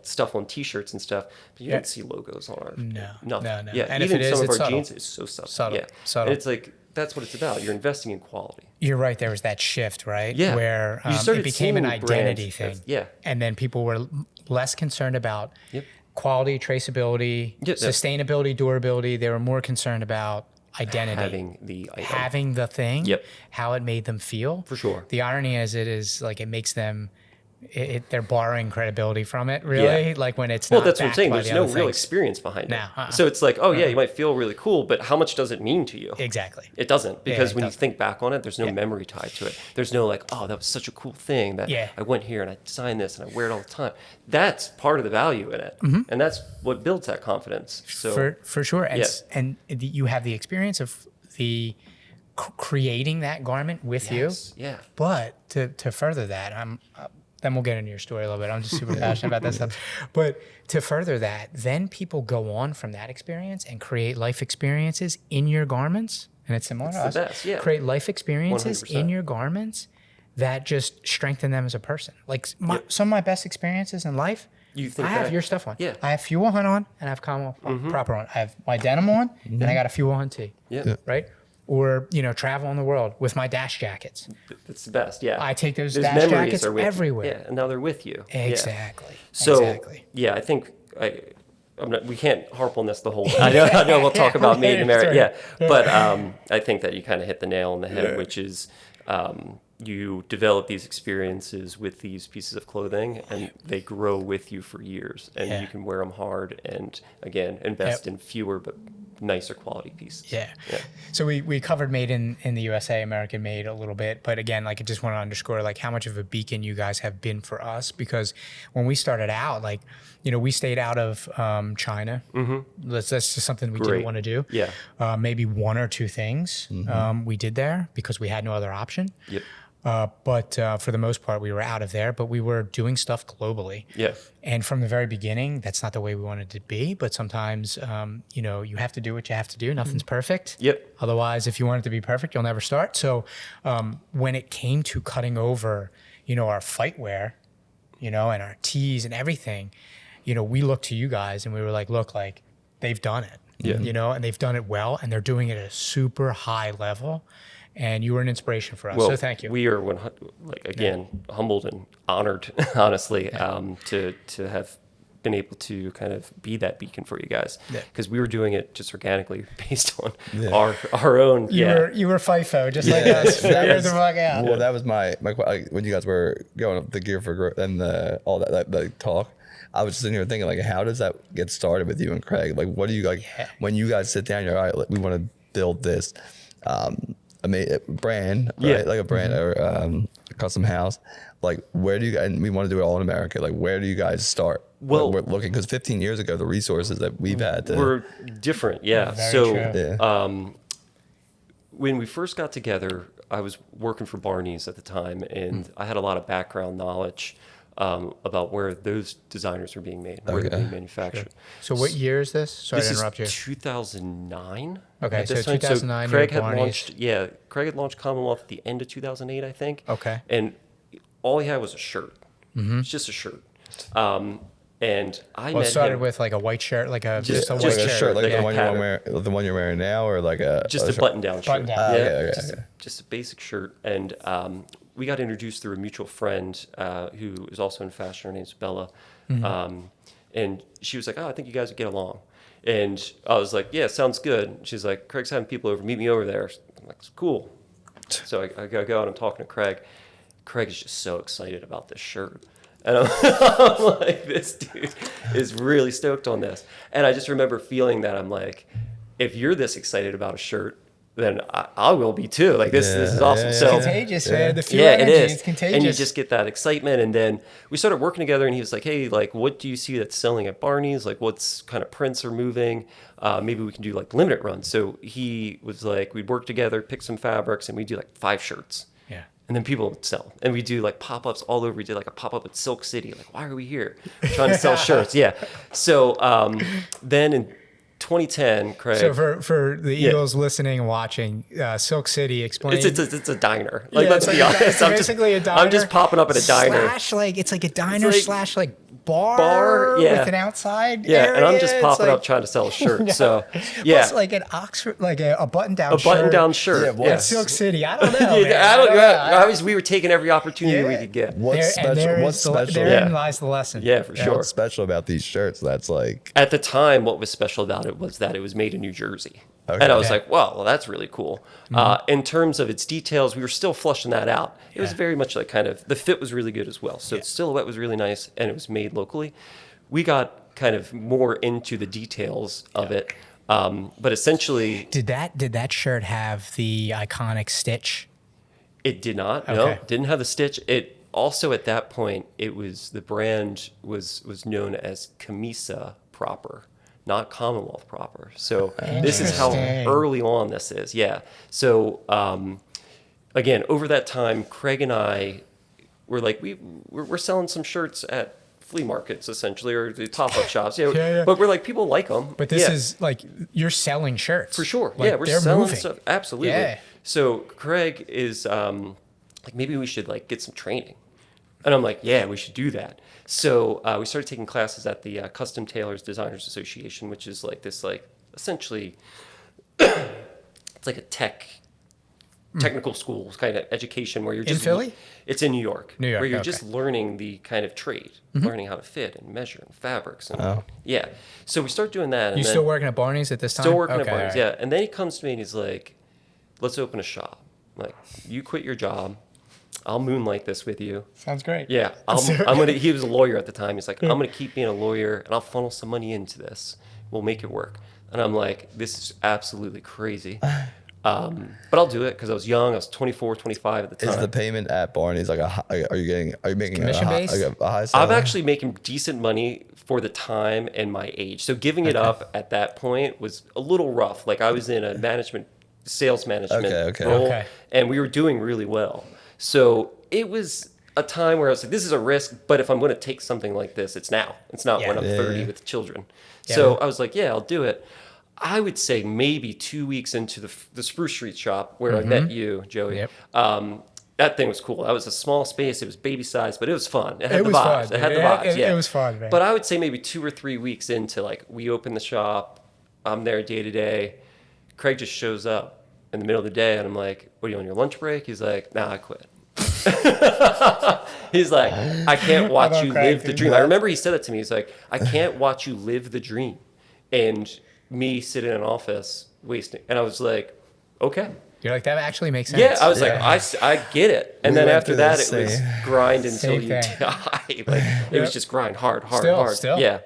stuff on T-shirts and stuff, but you Yeah. don't see logos on our No, nothing. no. Yeah, And if even it is, some of it's our subtle. jeans is so subtle. Subtle, Yeah, subtle. And it's like that's what it's about. You're investing in quality. You're right. There was that shift, right? Yeah. Where You it started became an seeing identity brands thing. as- yeah. And then people were less concerned about Yep. quality, traceability, Yeah, yeah. sustainability, durability. They were more concerned about identity. Having the item. Having the thing, Yep. how it made them feel. For sure. The irony is, it is like it makes them, they're borrowing credibility from it, really. Yeah. Like when it's Well, not that's what I'm backed saying. by There's the no other real things. experience behind No, it. So it's like, oh yeah, you might feel really cool, but how much does it mean to you? Exactly. It doesn't, because it when doesn't. you think back on it, there's no Yeah. memory tied to it. There's no like, oh, that was such a cool thing that Yeah. I went here and I designed this and I wear it all the time. That's part of the value in it, and that's what builds that confidence. So For sure. And, Yeah. and you have the experience of the creating that garment with Yes, you. yeah. But to further that, then we'll get into your story a little bit. I'm just super passionate about that stuff. But to further that, then people go on from that experience and create life experiences in your garments. And it's similar to the us. best, yeah. Create life experiences 100%. in your garments that just strengthen them as a person. Like some of my best experiences in life, You think I have that- your stuff on. Yeah. I have Fuel Hunt on and I have Commonwealth Proper on. I have my denim on and I got a Fuel Hunt tee. Yeah. Right? Or, travel in the world with my dash jackets. It's the best. Yeah, I take those Those dash memories jackets are with you. everywhere. Yeah, and now they're with you. Yeah. Exactly. So exactly. yeah, I think we can't harp on this the whole. I know we'll talk about Made in America. Sorry. Yeah, but I think that you kind of hit the nail on the head, which is you develop these experiences with these pieces of clothing, and they grow with you for years, and Yeah. you can wear them hard, and again invest Yep. in fewer but nicer quality pieces. Yeah. So we covered made in the USA, American made a little bit, but again, like I just want to underscore like how much of a beacon you guys have been for us, because when we started out, like, you know, we stayed out of China. That's just something we didn't want to do. Yeah. Maybe one or two things we did there because we had no other option. Yep. But for the most part, we were out of there, but we were doing stuff globally. Yeah. And from the very beginning, that's not the way we wanted to be. But sometimes, you know, you have to do what you have to do. Nothing's perfect. Yep. Otherwise, if you want it to be perfect, you'll never start. So when it came to cutting over, you know, our fight wear, you know, and our tees and everything, you know, we looked to you guys and we were like, look, like they've done it, you know, and they've done it well and they're doing it at a super high level. And you were an inspiration for us. Well, so thank you. We are, like, again, humbled and honored, honestly, to have been able to kind of be that beacon for you guys, because we were doing it just organically based on our own. You were FIFO, just like us. Figured the fuck out. Well, that was my when you guys were going up the gear for growth and all that talk. I was just sitting here thinking, like, how does that get started with you and Craig? Like, what do you like when you guys sit down? You're all right. We want to build this brand, right? Like a brand or a custom house. Like, where do you guys? And we want to do it all in America. Like, where do you guys start? Well, we're looking, because 15 years ago, the resources that we've had were different. Yeah. Very So true. when we first got together, I was working for Barney's at the time, and I had a lot of background knowledge about where those designers were being made, where they're being manufactured. So what year is this? Sorry This to is interrupt you. 2009. Okay, at this so time. 2009, Craig you were had Barney's. launched. Craig had launched Commonwealth at the end of 2008, I think. Okay. And all he had was a shirt. It's just a shirt. And I Well, met it started him with like a white shirt, like a just a just white like a shirt. shirt, like yeah. the one you're wearing now, or like just a shirt? button-down shirt. Button-down. Okay. Just a basic shirt. And we got introduced through a mutual friend who is also in fashion. Her name's Bella. And she was like, "Oh, I think you guys would get along." And I was like, "Yeah, sounds good." She's like, "Craig's having people over. Meet me over there." I'm like, "Cool." So I go out and I'm talking to Craig. Craig is just so excited about this shirt. And I'm like, this dude is really stoked on this. And I just remember feeling that. I'm like, if you're this excited about a shirt, then I will be too. Like, this is awesome. It's So contagious, man. The fuel yeah, it energy is. is contagious. And you just get that excitement. And then we started working together, and he was like, "Hey, like, what do you see that's selling at Barney's? Like, what's kind of prints are moving? Maybe we can do like limited runs." So he was like, we'd work together, pick some fabrics, and we'd do like 5 shirts. Yeah. And then people would sell. And we do like pop-ups all over. We did like a pop-up at Silk City. Like, why are we here? We're trying to sell shirts. Yeah. So then in 2010, Craig. So for the Eagles listening and watching, Silk City, explain. It's a diner. Like, Yeah, let's it's be like honest. basically a diner. I'm just popping up at a diner. Slash, like, it's like a diner It's like- slash like bar yeah. with an outside Yeah, area. and I'm just It's popping like, up trying to sell a shirt. So, Well, yeah. it's like an Oxford, like a button-down A button-down shirt. Yeah, Yeah, what? At Silk City. I don't know. Yeah, man. I don't know. obviously, we were taking every opportunity we Yeah. could get. What's special? Therein Yeah. lies the lesson. Yeah, for sure. What's special about these shirts? That's like, At the time, what was special about it was that it was made in New Jersey. Okay. And I was Yeah. like, well, that's really cool. In terms of its details, we were still flushing that out. It was very much like kind of, the fit was really good as well. So the silhouette was really nice, and it was made locally. We got kind of more into the details of it. But essentially, Did that shirt have the iconic stitch? it did not. Okay. No, didn't have the stitch. It also, at that point, it was, the brand was known as Camisa proper, not Commonwealth proper. So this is how Interesting. early on this is. Yeah. So again, over that time, Craig and I were like, we're selling some shirts at flea markets, essentially, or the pop-up shops. Yeah. But we're like, people like them. But this is like, you're selling shirts. For sure. Like, Yeah, we're they're selling moving. stuff. Absolutely. Yeah. So Craig is like, maybe we should like get some training. And I'm like, yeah, we should do that. So we started taking classes at the Custom Tailors Designers Association, which is like this, like, essentially, it's like a technical school kind of education where you're just Philly? It's in New York. New York, where you're okay. just learning the kind of trade, learning how to fit and measure and fabrics. And, yeah. So we start doing that. And You then, still working at Barney's at this time? Still working at Okay, Barney's, all right. yeah. And then he comes to me and he's like, let's open a shop. I'm like, you quit your job. I'll moonlight this with you. Sounds great. Yeah. I'm gonna, he was a lawyer at the time. He's like, I'm going to keep being a lawyer and I'll funnel some money into this. We'll make it work. And I'm like, this is absolutely crazy. But I'll do it because I was young. I was 24, 25 at the time. Is the payment at Barney's like are you making Commission based? a high salary? I'm actually making decent money for the time and my age. So giving it up at that point was a little rough. Like I was in a sales management role, and we were doing really well. So it was a time where I was like, this is a risk, but if I'm going to take something like this, it's now. It's not when I'm 30 with children. Yeah. So I was like, yeah, I'll do it. I would say maybe 2 weeks into the Spruce Street shop where I met you, Joey. Yep. That thing was cool. That was a small space. It was baby sized, but it was fun. It had the vibes. Fun. It had the vibes. It was fun, man. But I would say maybe 2 or 3 weeks into like we open the shop. I'm there day to day. Craig just shows up in the middle of the day, and I'm like, "What are you on your lunch break?" He's like, "Nah, I quit." He's like, "I can't watch you live the dream." I remember he said that to me. He's like, "I can't watch you live the dream," and me sit in an office wasting. And I was like, okay. You're like, that actually makes sense. Yeah, I was like, I get it. And then after that, it was grind until you die. Like, it was just grind hard. Still. Yeah.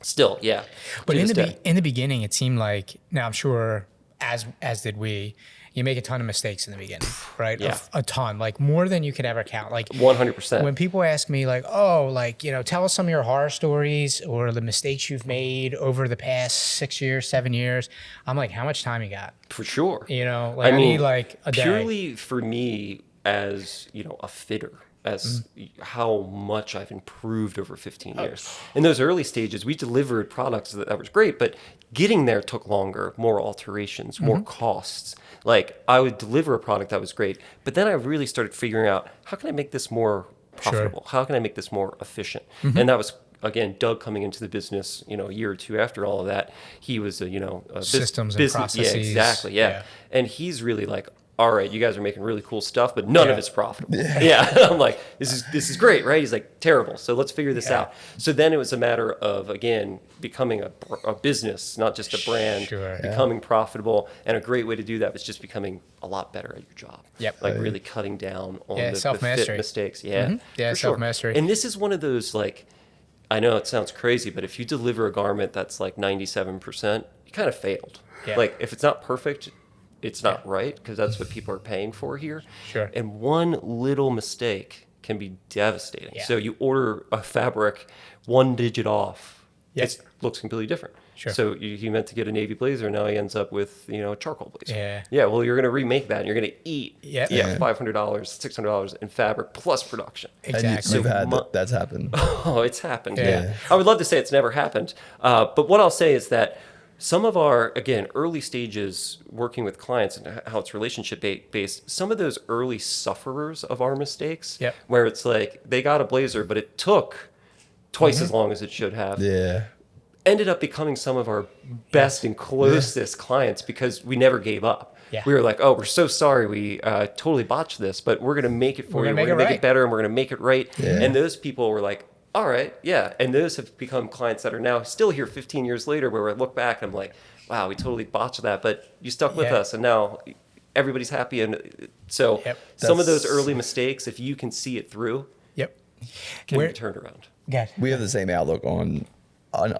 Still, yeah. But in the beginning, it seemed like, now I'm sure, as did we, you make a ton of mistakes in the beginning, right? Yeah. A ton, like more than you could ever count. Like 100%. When people ask me like, oh, like, tell us some of your horror stories or the mistakes you've made over the past 6 years, 7 years. I'm like, how much time you got? For sure. Like I need like a day. Purely for me as, a fitter, as how much I've improved over 15 years. In those early stages, we delivered products that was great, but getting there took longer, more alterations, more costs. Like I would deliver a product that was great, but then I really started figuring out, how can I make this more profitable? Sure. How can I make this more efficient? And that was, again, Doug coming into the business, a year or two after all of that. He was a systems and processes. Yeah, exactly. Yeah. And he's really like, all right, you guys are making really cool stuff, but none of it's profitable. Yeah. I'm like, this is great, right? He's like, terrible. So let's figure this out. So then it was a matter of, again, becoming a business, not just a brand, becoming profitable. And a great way to do that was just becoming a lot better at your job. Yep. Like really cutting down on the self-mastery. fit mistakes. Yeah. Yeah, for sure. self-mastery. And this is one of those, like, I know it sounds crazy, but if you deliver a garment that's like 97%, you kind of failed. Yeah. Like if it's not perfect, it's not right, because that's what people are paying for here. Sure. And one little mistake can be devastating. Yeah. So you order a fabric 1 digit off, it looks completely different. Sure. So he meant to get a navy blazer, now he ends up with a charcoal blazer. Yeah. Yeah. Well, you're going to remake that, and you're going to eat $500, $600 in fabric plus production. Exactly. That's happened. Oh, it's happened. Yeah. I would love to say it's never happened, but what I'll say is that some of our, again, early stages working with clients and how it's relationship based, some of those early sufferers of our mistakes, where it's like they got a blazer, but it took twice as long as it should have, ended up becoming some of our best and closest clients because we never gave up. Yeah. We were like, oh, we're so sorry. We totally botched this, but we're going to make it for you. We're going to make it better, and we're going to make it right. Yeah. And those people were like, all right, yeah. And those have become clients that are now still here 15 years later, where I look back and I'm like, wow, we totally botched that, but you stuck with us, and now everybody's happy. And so some of those early mistakes, if you can see it through, can be turned around. We have the same outlook on an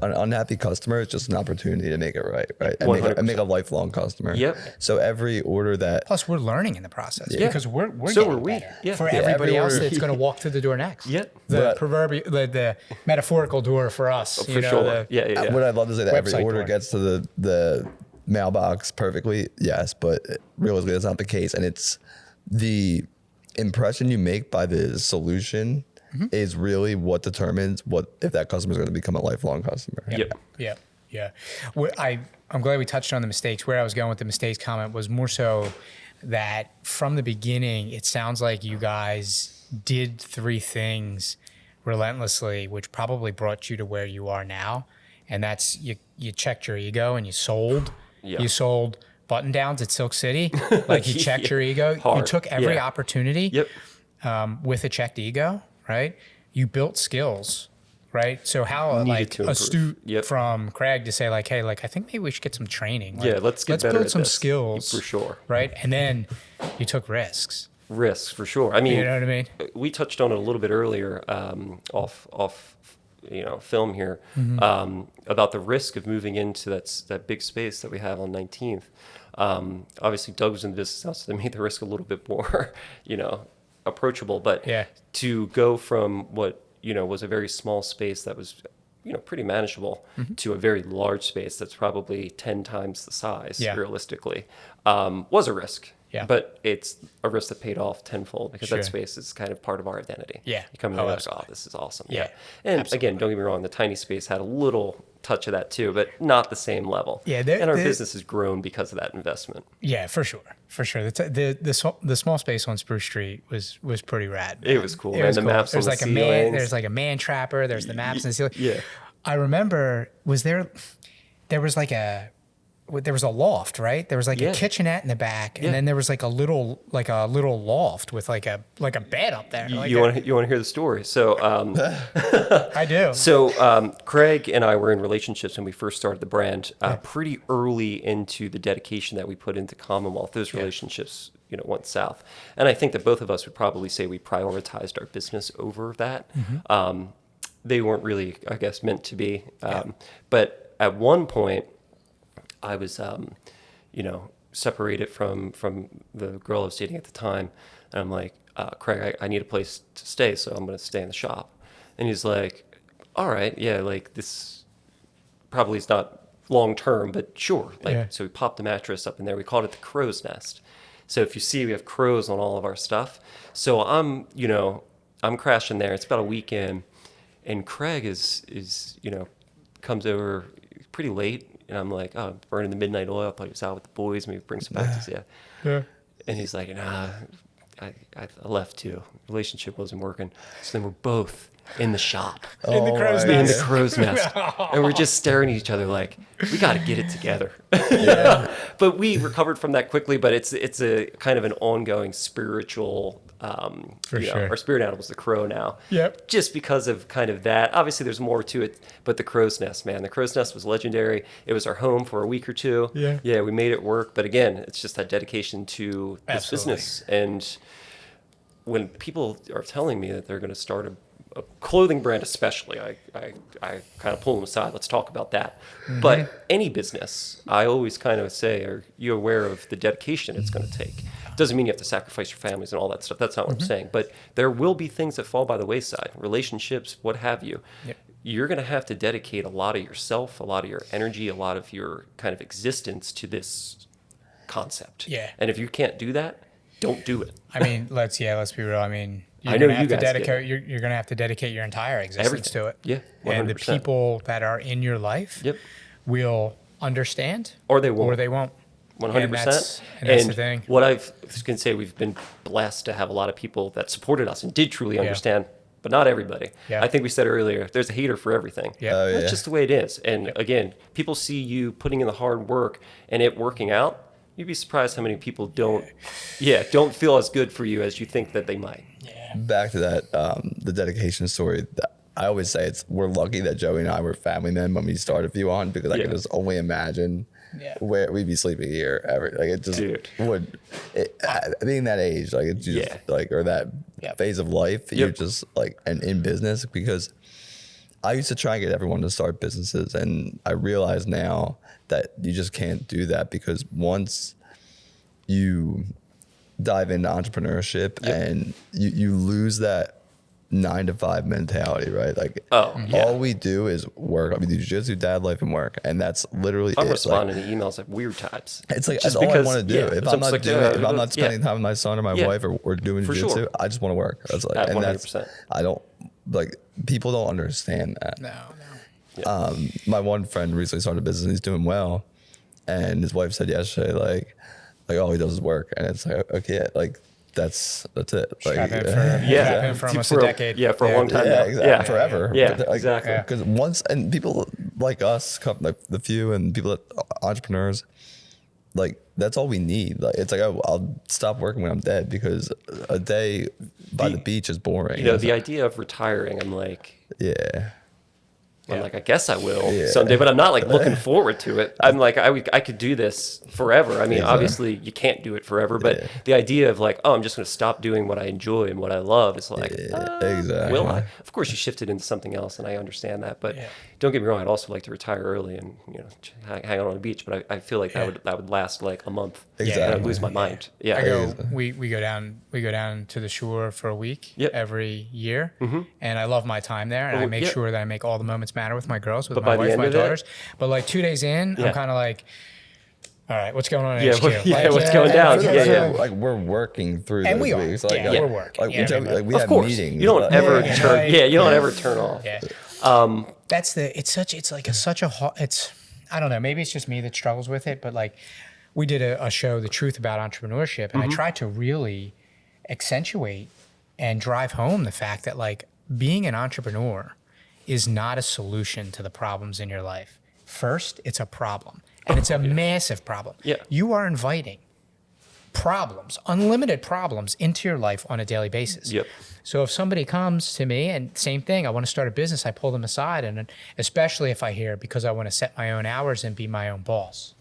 unhappy customer is just an opportunity to make it right? And make a lifelong customer. Yep. So every order that... Plus, we're learning in the process because we're so getting are we. better for everybody else that's going to walk through the door next. The proverbial, the metaphorical door for us. For sure. What I'd love to say that every order gets to the mailbox perfectly, yes, but realistically that's not the case. And it's the impression you make by the solution is really what determines if that customer is going to become a lifelong customer. Yeah. I'm glad we touched on the mistakes. Where I was going with the mistakes comment was more so that from the beginning, it sounds like you guys did 3 things relentlessly, which probably brought you to where you are now. And that's you checked your ego and you sold. Yeah. You sold button downs at Silk City. Like you checked your ego. Hard. You took every opportunity with a checked ego. Right, you built skills, right? So how astute from Craig to say like, hey, like I think maybe we should get some training. Like, let's better build at some this. skills For sure. Right, and then you took risks. Risks for sure. I mean, you know what I mean. We touched on it a little bit earlier, off film here about the risk of moving into that big space that we have on 19th. Obviously, Doug was in the business now, so they made the risk a little bit more, approachable. But to go from what was a very small space that was pretty manageable to a very large space that's probably 10 times the size realistically was a risk. Yeah. But it's a risk that paid off tenfold because that space is kind of part of our identity. Yeah. You come in and like, oh, this is awesome. Yeah. And again, don't get me wrong, the tiny space had a little touch of that too, but not the same level. Yeah. And our business has grown because of that investment. Yeah, for sure. For sure. The small space on Spruce Street was pretty rad. Man. It was cool. And the maps on the ceilings. There's like a man trapper. There's the maps on the ceiling. Yeah. I remember, there was a loft, right? There was like a kitchenette in the back, and then there was like a little loft with like a bed up there. You want to hear the story? So I do. So Craig and I were in relationships when we first started the brand. Pretty early into the dedication that we put into Commonwealth, those relationships went south, and I think that both of us would probably say we prioritized our business over that. They weren't really, I guess, meant to be. But at one point, I was, separated from the girl I was dating at the time. And I'm like, Craig, I need a place to stay, so I'm going to stay in the shop. And he's like, all right, yeah, like this probably is not long term, but sure. So we popped the mattress up in there. We called it the crow's nest. So if you see, we have crows on all of our stuff. So I'm crashing there. It's about a weekend. And Craig is comes over pretty late, and I'm like, oh, burning the midnight oil. I thought he was out with the boys. Maybe bring some back to you. Yeah. And he's like, nah, I left too. Relationship wasn't working. So then we're both in the shop. In the crow's nest. In the crow's nest. And we're just staring at each other like, we got to get it together. But we recovered from that quickly, but it's a kind of an ongoing spiritual For sure. Our spirit animal is the crow now. Yep. Just because of kind of that. Obviously, there's more to it, but the crow's nest, man. The crow's nest was legendary. It was our home for a week or two. Yeah. Yeah, we made it work. But again, it's just that dedication to this business. And when people are telling me that they're going to start a clothing brand, especially, I kind of pull them aside. Let's talk about that. Mm-hmm. But any business, I always kind of say, are you aware of the dedication it's going to take? Doesn't mean you have to sacrifice your families and all that stuff. That's not what I'm saying. But there will be things that fall by the wayside, relationships, what have you. Yep. You're going to have to dedicate a lot of yourself, a lot of your energy, a lot of your kind of existence to this concept. Yeah. And if you can't do that, don't do it. I mean, let's be real. I mean, you're going to have to dedicate your entire existence to it. Yeah, 100%. And the people that are in your life will understand, or they won't. 100%. And that's the thing. What I was going to say, we've been blessed to have a lot of people that supported us and did truly understand, but not everybody. Yeah. I think we said earlier, there's a hater for everything. Yeah. That's just the way it is. And again, people see you putting in the hard work and it working out. You'd be surprised how many people don't feel as good for you as you think that they might. Yeah. Back to that, the dedication story. I always say we're lucky that Joey and I were family men when we started View On, because I could just only imagine where we'd be sleeping here ever. Like it just would. Being that age, like it's just like, or that phase of life, you're just like, and in business, because I used to try and get everyone to start businesses, and I realize now that you just can't do that, because once you dive into entrepreneurship and you lose that 9-to-5 mentality, right? Like all we do is work. I mean, you just do dad life and work, and that's literally I'm responding to emails at weird times. It's like, that's all I want to do. If I'm not spending time with my son or my wife or doing jiu-jitsu, I just want to work. That's like, and 100%. I don't, like, people don't understand that. No. My one friend recently started a business and he's doing well, and his wife said yesterday, like all he does is work, and it's like, okay, like that's it. Like, for almost a decade. Yeah, for a long time. Yeah, exactly. Forever. Yeah, exactly. Because once, and people like us, like the few, and people that entrepreneurs, like that's all we need. Like it's like, oh, I'll stop working when I'm dead, because a day by the beach is boring. You know, the idea of retiring, I'm like, I'm like, I guess I will Yeah. someday, but I'm not like looking forward to it. I'm like, I could do this forever. I mean, Yeah. obviously you can't do it forever, but Yeah. the idea of like, oh, I'm just going to stop doing what I enjoy and what I love is like, Exactly. will I? Of course you shifted into something else and I understand that, but Yeah. don't get me wrong. I'd also like to retire early and, hang out on the beach, but I feel like that would last like a month. Exactly. And I'd lose my mind. Yeah. I go. We go down to the shore for a week Yep. every year, and I love my time there. And I make yeah. sure that I make all the moments matter with my girls, with But my by the wife, end my of it- daughters. But like 2 days in, Yeah. I'm kind of like, all right, what's going on in Yeah, HQ? what- yeah, Like, what's going down? So, Yeah, so, yeah. Like we're working through And those we are. weeks. Like, Yeah, we're working. Like, Yeah, we, I mean, like, we Of have course. meetings. You don't like- ever Yeah. turn. Yeah, you don't ever turn off. Yeah. It's I don't know, maybe it's just me that struggles with it, but like we did a show, The Truth About Entrepreneurship, and I tried to really accentuate and drive home the fact that like being an entrepreneur is not a solution to the problems in your life. First, it's a problem, and it's a massive problem. Yeah. You are inviting problems, unlimited problems into your life on a daily basis. Yep. So if somebody comes to me and same thing, I want to start a business, I pull them aside, and especially if I hear because I want to set my own hours and be my own boss.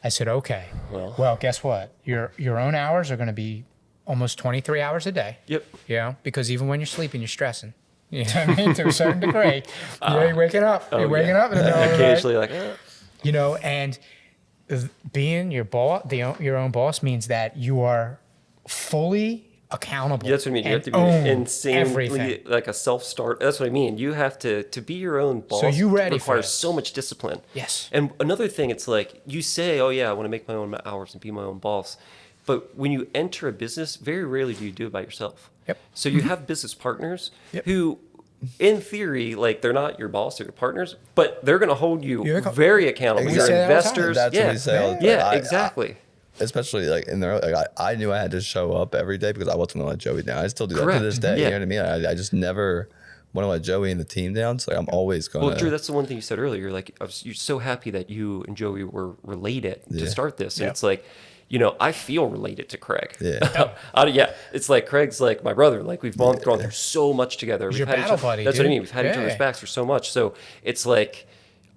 I said, okay, well, guess what? Your own hours are going to be almost 23 hours a day. Yep. You know, because even when you're sleeping, you're stressing. You know what I mean? To a certain degree. You're waking up. You're waking up in the middle of the night. Occasionally, like, You know, and being your boss, your own boss means that you are fully accountable. that's what I mean. You have to and own be insanely everything. like a self-start. That's what I mean. You have to be your own boss. So you ready for requires this? so much discipline. Yes. And another thing, it's like you say, "Oh yeah, I want to make my own hours and be my own boss," but when you enter a business, very rarely do you do it by yourself. Yep. So you have business partners Yep. who, in theory, like they're not your boss or your partners, but they're going to hold you You're co- very accountable. We Your say that all the time. investors, That's yeah, what we say all the yeah, time. exactly. Especially like in there, like I knew I had to show up every day because I wasn't gonna let Joey down. I still do that Correct. to this day. Yeah. You know what I mean? I just never want to let Joey and the team down. So like, I'm always gonna. Well, Drew, that's the one thing you said earlier. Like, you're so happy that you and Joey were related to Yeah. start this, and Yeah. it's like, I feel related to Craig. Yeah. Yeah. It's like Craig's like my brother. Like we've gone through so much together. We've your had battle each, buddy, That's what I dude. mean. We've had each other's Yeah. backs for so much. So it's like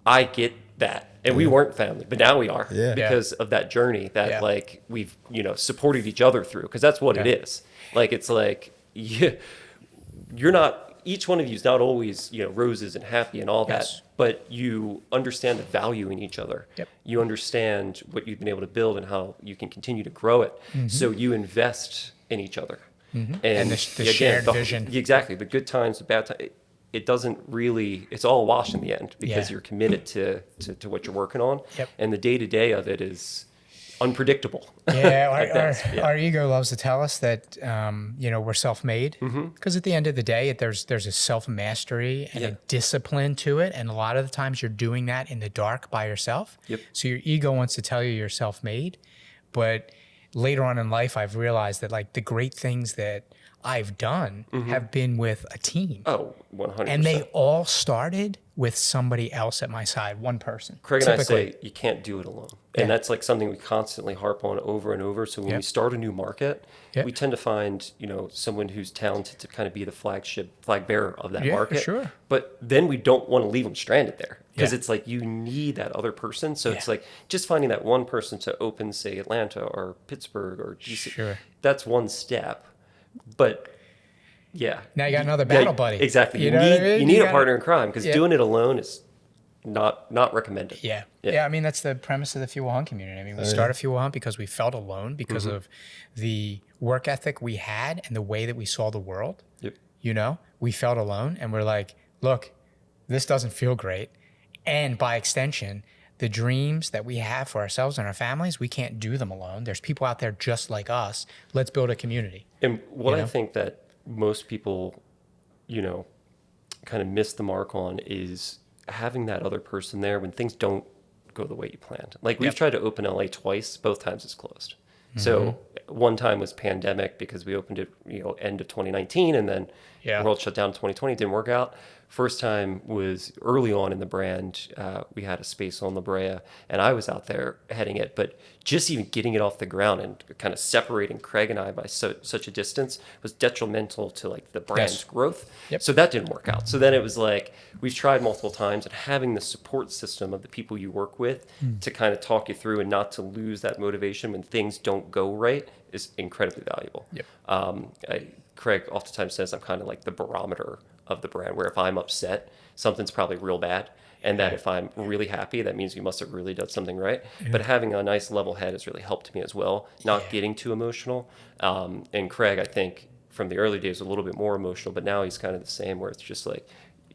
I get that. And we weren't family, but now we are Yeah. because of that journey that Yeah. like we've supported each other through, because that's what it Yeah. is. Like it's like you're not, each one of you is not always roses and happy and all that, Yes. but you understand the value in each other. Yep. You understand what you've been able to build and how you can continue to grow it. So you invest in each other. And the shared vision. Exactly. The good times, the bad times. It doesn't really, it's all a wash in the end because Yeah. you're committed to what you're working on. Yep. And the day to day of it is unpredictable. Yeah, At best, yeah. our ego loves to tell us that we're self-made, because at the end of the day, there's a self-mastery and Yeah. a discipline to it, and a lot of the times you're doing that in the dark by yourself. Yep. So your ego wants to tell you you're self-made, but later on in life, I've realized that like the great things that I've done have been with a team. Oh, 100%. And they all started with somebody else at my side, one person. Craig and typically. I say you can't do it alone. Yeah. And that's like something we constantly harp on over and over. So when Yep. we start a new market, Yep. we tend to find, someone who's talented to kind of be the flag bearer of that Yeah, for market. sure. But then we don't want to leave them stranded there because Yeah. it's like you need that other person. So it's Yeah. like just finding that one person to open, say, Atlanta or Pittsburgh or DC. Sure. That's one step. But yeah. Now you got another battle buddy. Exactly. You You, know what I need mean? you need You a gotta- partner in crime because Yeah. doing it alone is not recommended. Yeah. Yeah. yeah. I mean, that's the premise of the Fuel Hunt community. I mean, we started Fuel Hunt because we felt alone because of the work ethic we had and the way that we saw the world. Yep. We felt alone and we're like, look, this doesn't feel great. And by extension, the dreams that we have for ourselves and our families, we can't do them alone. There's people out there just like us. Let's build a community. And what I know? think that most people, kind of miss the mark on is having that other person there when things don't go the way you planned. Like we've Yep. tried to open LA twice, both times it's closed. So one time was pandemic because we opened it, end of 2019, and then Yeah. the world shut down in 2020. It didn't work out. First time was early on in the brand. We had a space on La Brea, and I was out there heading it. But just even getting it off the ground and kind of separating Craig and I by such a distance was detrimental to like the brand's Yes. growth. Yep. So that didn't work out. So then it was like we've tried multiple times, and having the support system of the people you work with to kind of talk you through and not to lose that motivation when things don't go right is incredibly valuable. Yep. Craig oftentimes says I'm kind of like the barometer of the brand, where if I'm upset, something's probably real bad. And that if I'm really happy, that means you must have really done something right. But having a nice level head has really helped me as well, not getting too emotional. And Craig, I think from the early days, was a little bit more emotional, but now he's kind of the same, where it's just like,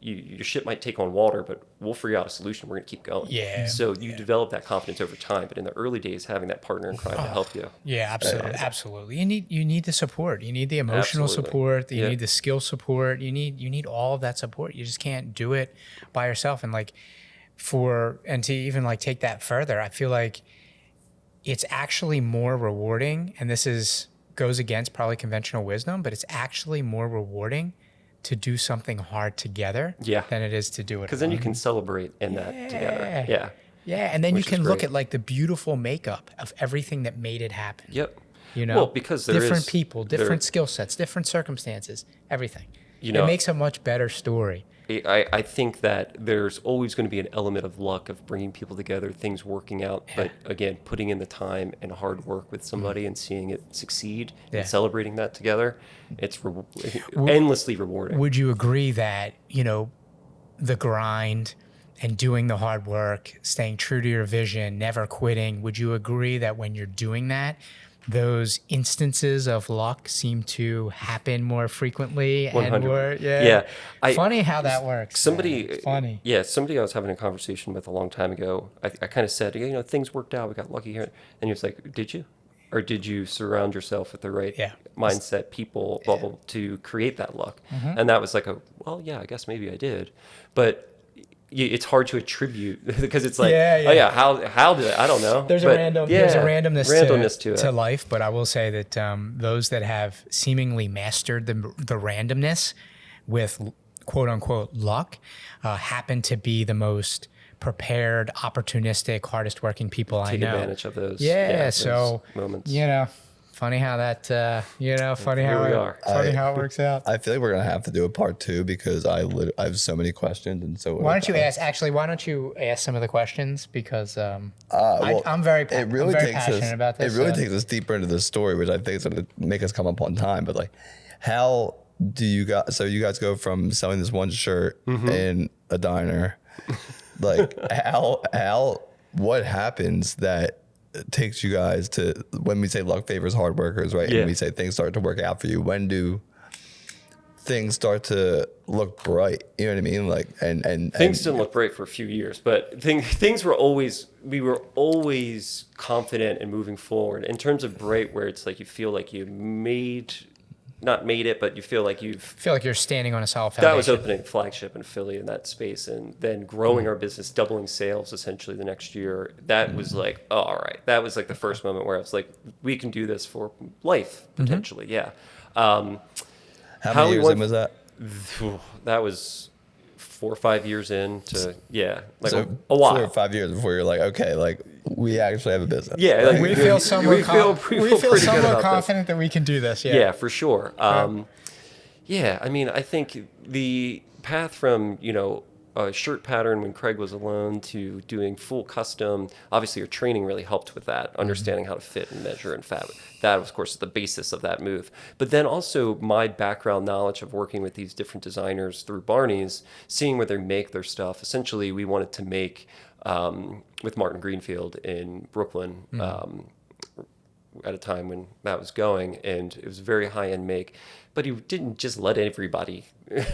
your ship might take on water, but we'll figure out a solution. We're going to keep going. Yeah. So you develop that confidence over time. But in the early days, having that partner in crime to help you. Yeah, absolutely, absolutely. You need the support. You need the emotional Absolutely. support. You Yeah. need the skill support. You need all of that support. You just can't do it by yourself. And like to even like take that further, I feel like it's actually more rewarding. And goes against probably conventional wisdom, but it's actually more rewarding to do something hard together than it is to do it Because then you alone. can celebrate in that together. Yeah. Yeah, and then you Which is can look great. at like the beautiful makeup of everything that made it happen. Yep. You know, Well, because there different is- people, there- different skill sets, different circumstances, everything. You know- it makes a much better story. I think that there's always going to be an element of luck of bringing people together, things working out. But again, putting in the time and hard work with somebody and seeing it succeed Yeah. and celebrating that together, it's endlessly rewarding. Would you agree that, the grind and doing the hard work, staying true to your vision, never quitting, would you agree that when you're doing that, those instances of luck seem to happen more frequently and 100. more? Yeah. Funny how that works. Somebody, man. It's funny. Yeah, somebody I was having a conversation with a long time ago, I kind of said, things worked out. We got lucky here. And he was like, did you? Or did you surround yourself with the right mindset, people, bubble to create that luck? And that was like well, yeah, I guess maybe I did. But it's hard to attribute because it's like, oh yeah, how did I don't know. There's But, there's a randomness to it. to life, but I will say that those that have seemingly mastered the randomness with quote unquote luck happen to be the most prepared, opportunistic, hardest working people I Take know. advantage of those. Yeah, those so moments. funny how that funny Here how we it, are. funny how it works out. I feel like we're gonna have to do a part 2 because I have so many questions and so. Why don't you ask some of the questions, because well, I'm very it really I'm very takes passionate us. about this. It really so- takes us deeper into the story, which I think is gonna make us come up on time. But like, how do you guys? So you guys go from selling this one shirt in a diner, like what happens that takes you guys to, when we say luck favors hard workers, right? Yeah. And we say things start to work out for you. When do things start to look bright? You know what I mean? Like, and Things didn't look great for a few years, but things were always, we were always confident and moving forward. In terms of bright, where it's like you feel like you not made it, but you feel like I feel like you're standing on a solid foundation. that was opening flagship in Philly in that space, and then growing our business, doubling sales essentially the next year. That was like, oh, all right. That was like the first moment where I was like, we can do this for life potentially. Yeah. how how many we years went- in was that? That was 4 or 5 years into like So a while. 4 or 5 years before you're like, okay, like we actually have a business. Yeah, like, We feel somewhat we feel pretty good about this. confident that we can do this. Yeah, for sure. Yeah, I mean, I think the path from, a shirt pattern when Craig was alone to doing full custom, obviously your training really helped with that, understanding how to fit and measure and fab. That, of course, is the basis of that move. But then also my background knowledge of working with these different designers through Barney's, seeing where they make their stuff. Essentially, we wanted to make, with Martin Greenfield in Brooklyn, at a time when that was going, and it was a very high-end make, but he didn't just let everybody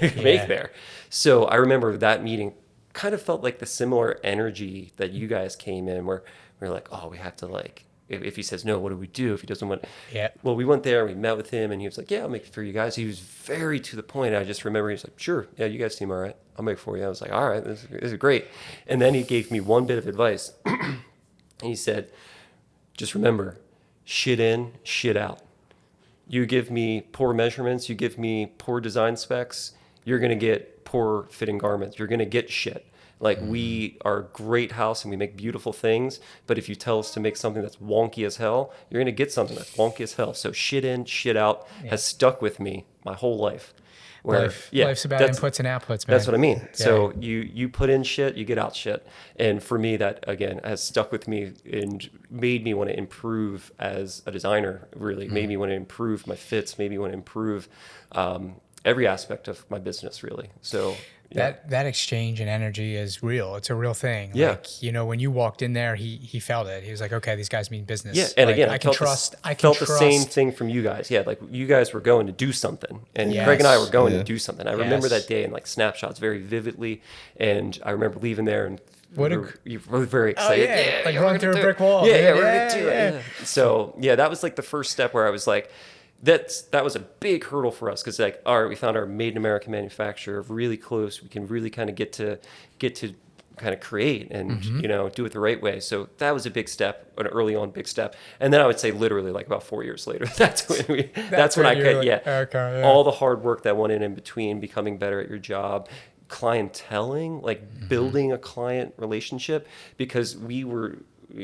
make there. So I remember that meeting kind of felt like the similar energy that you guys came in, where we were like, oh, we have to like, if he says no, what do we do? If he doesn't want, Yeah. well, we went there, we met with him, and he was like, yeah, I'll make it for you guys. He was very to the point. I just remember he was like, sure, yeah, you guys seem all right. I'll make it for you. I was like, all right, this is great. And then he gave me one bit of advice. And he said, just remember, shit in, shit out. You give me poor measurements, you give me poor design specs, you're going to get poor fitting garments. You're going to get shit. Like, we are a great house and we make beautiful things, but if you tell us to make something that's wonky as hell, you're going to get something that's wonky as hell. So shit in, shit out has stuck with me my whole life. Where, Life's about inputs and outputs, man. That's what I mean. So you put in shit, you get out shit. And for me, that, again, has stuck with me and made me want to improve as a designer, really. Made me want to improve my fits, made me want to improve every aspect of my business, really. So that exchange and energy is real. It's a real thing. Yeah. Like, you know, when you walked in there, he felt it. He was like, okay, these guys mean business. Yeah, and like, again, I can trust. I can felt trust. the same thing from you guys. Yeah, like you guys were going to do something, and Yes. Craig and I were going Yeah. to do something. I remember that day in like snapshots very vividly, and I remember leaving there and you were very excited. Like we're running gonna through a do brick it. wall. Yeah, dude. we're gonna do it. Yeah. So yeah, that was like the first step where I was like, that was a big hurdle for us, because like, all right, we found our made in America manufacturer really close. We can really kind of get to kind of create and you know, do it the right way. So that was a big step, an early on big step. And then I would say literally like about 4 years later, that's when I could all the hard work that went in between, becoming better at your job, clienteling, like building a client relationship, because we were,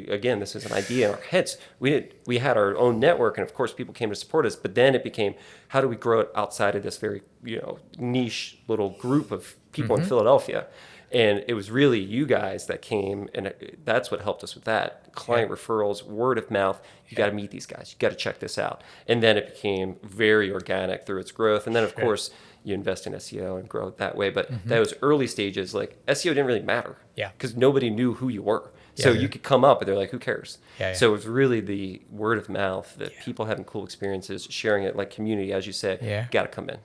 again, this is an idea in our heads. We had our own network, and of course people came to support us, but then it became, how do we grow it outside of this very, you know, niche little group of people in Philadelphia? And it was really you guys that came, and that's what helped us with that. Client referrals, word of mouth. You got to meet these guys. You got to check this out. And then it became very organic through its growth. And then, of course, you invest in SEO and grow it that way. But those early stages, like, SEO didn't really matter. Yeah. Because nobody knew who you were. So you could come up and they're like, who cares? So it was really the word of mouth, that people having cool experiences, sharing it, like community, as you said, got to come in.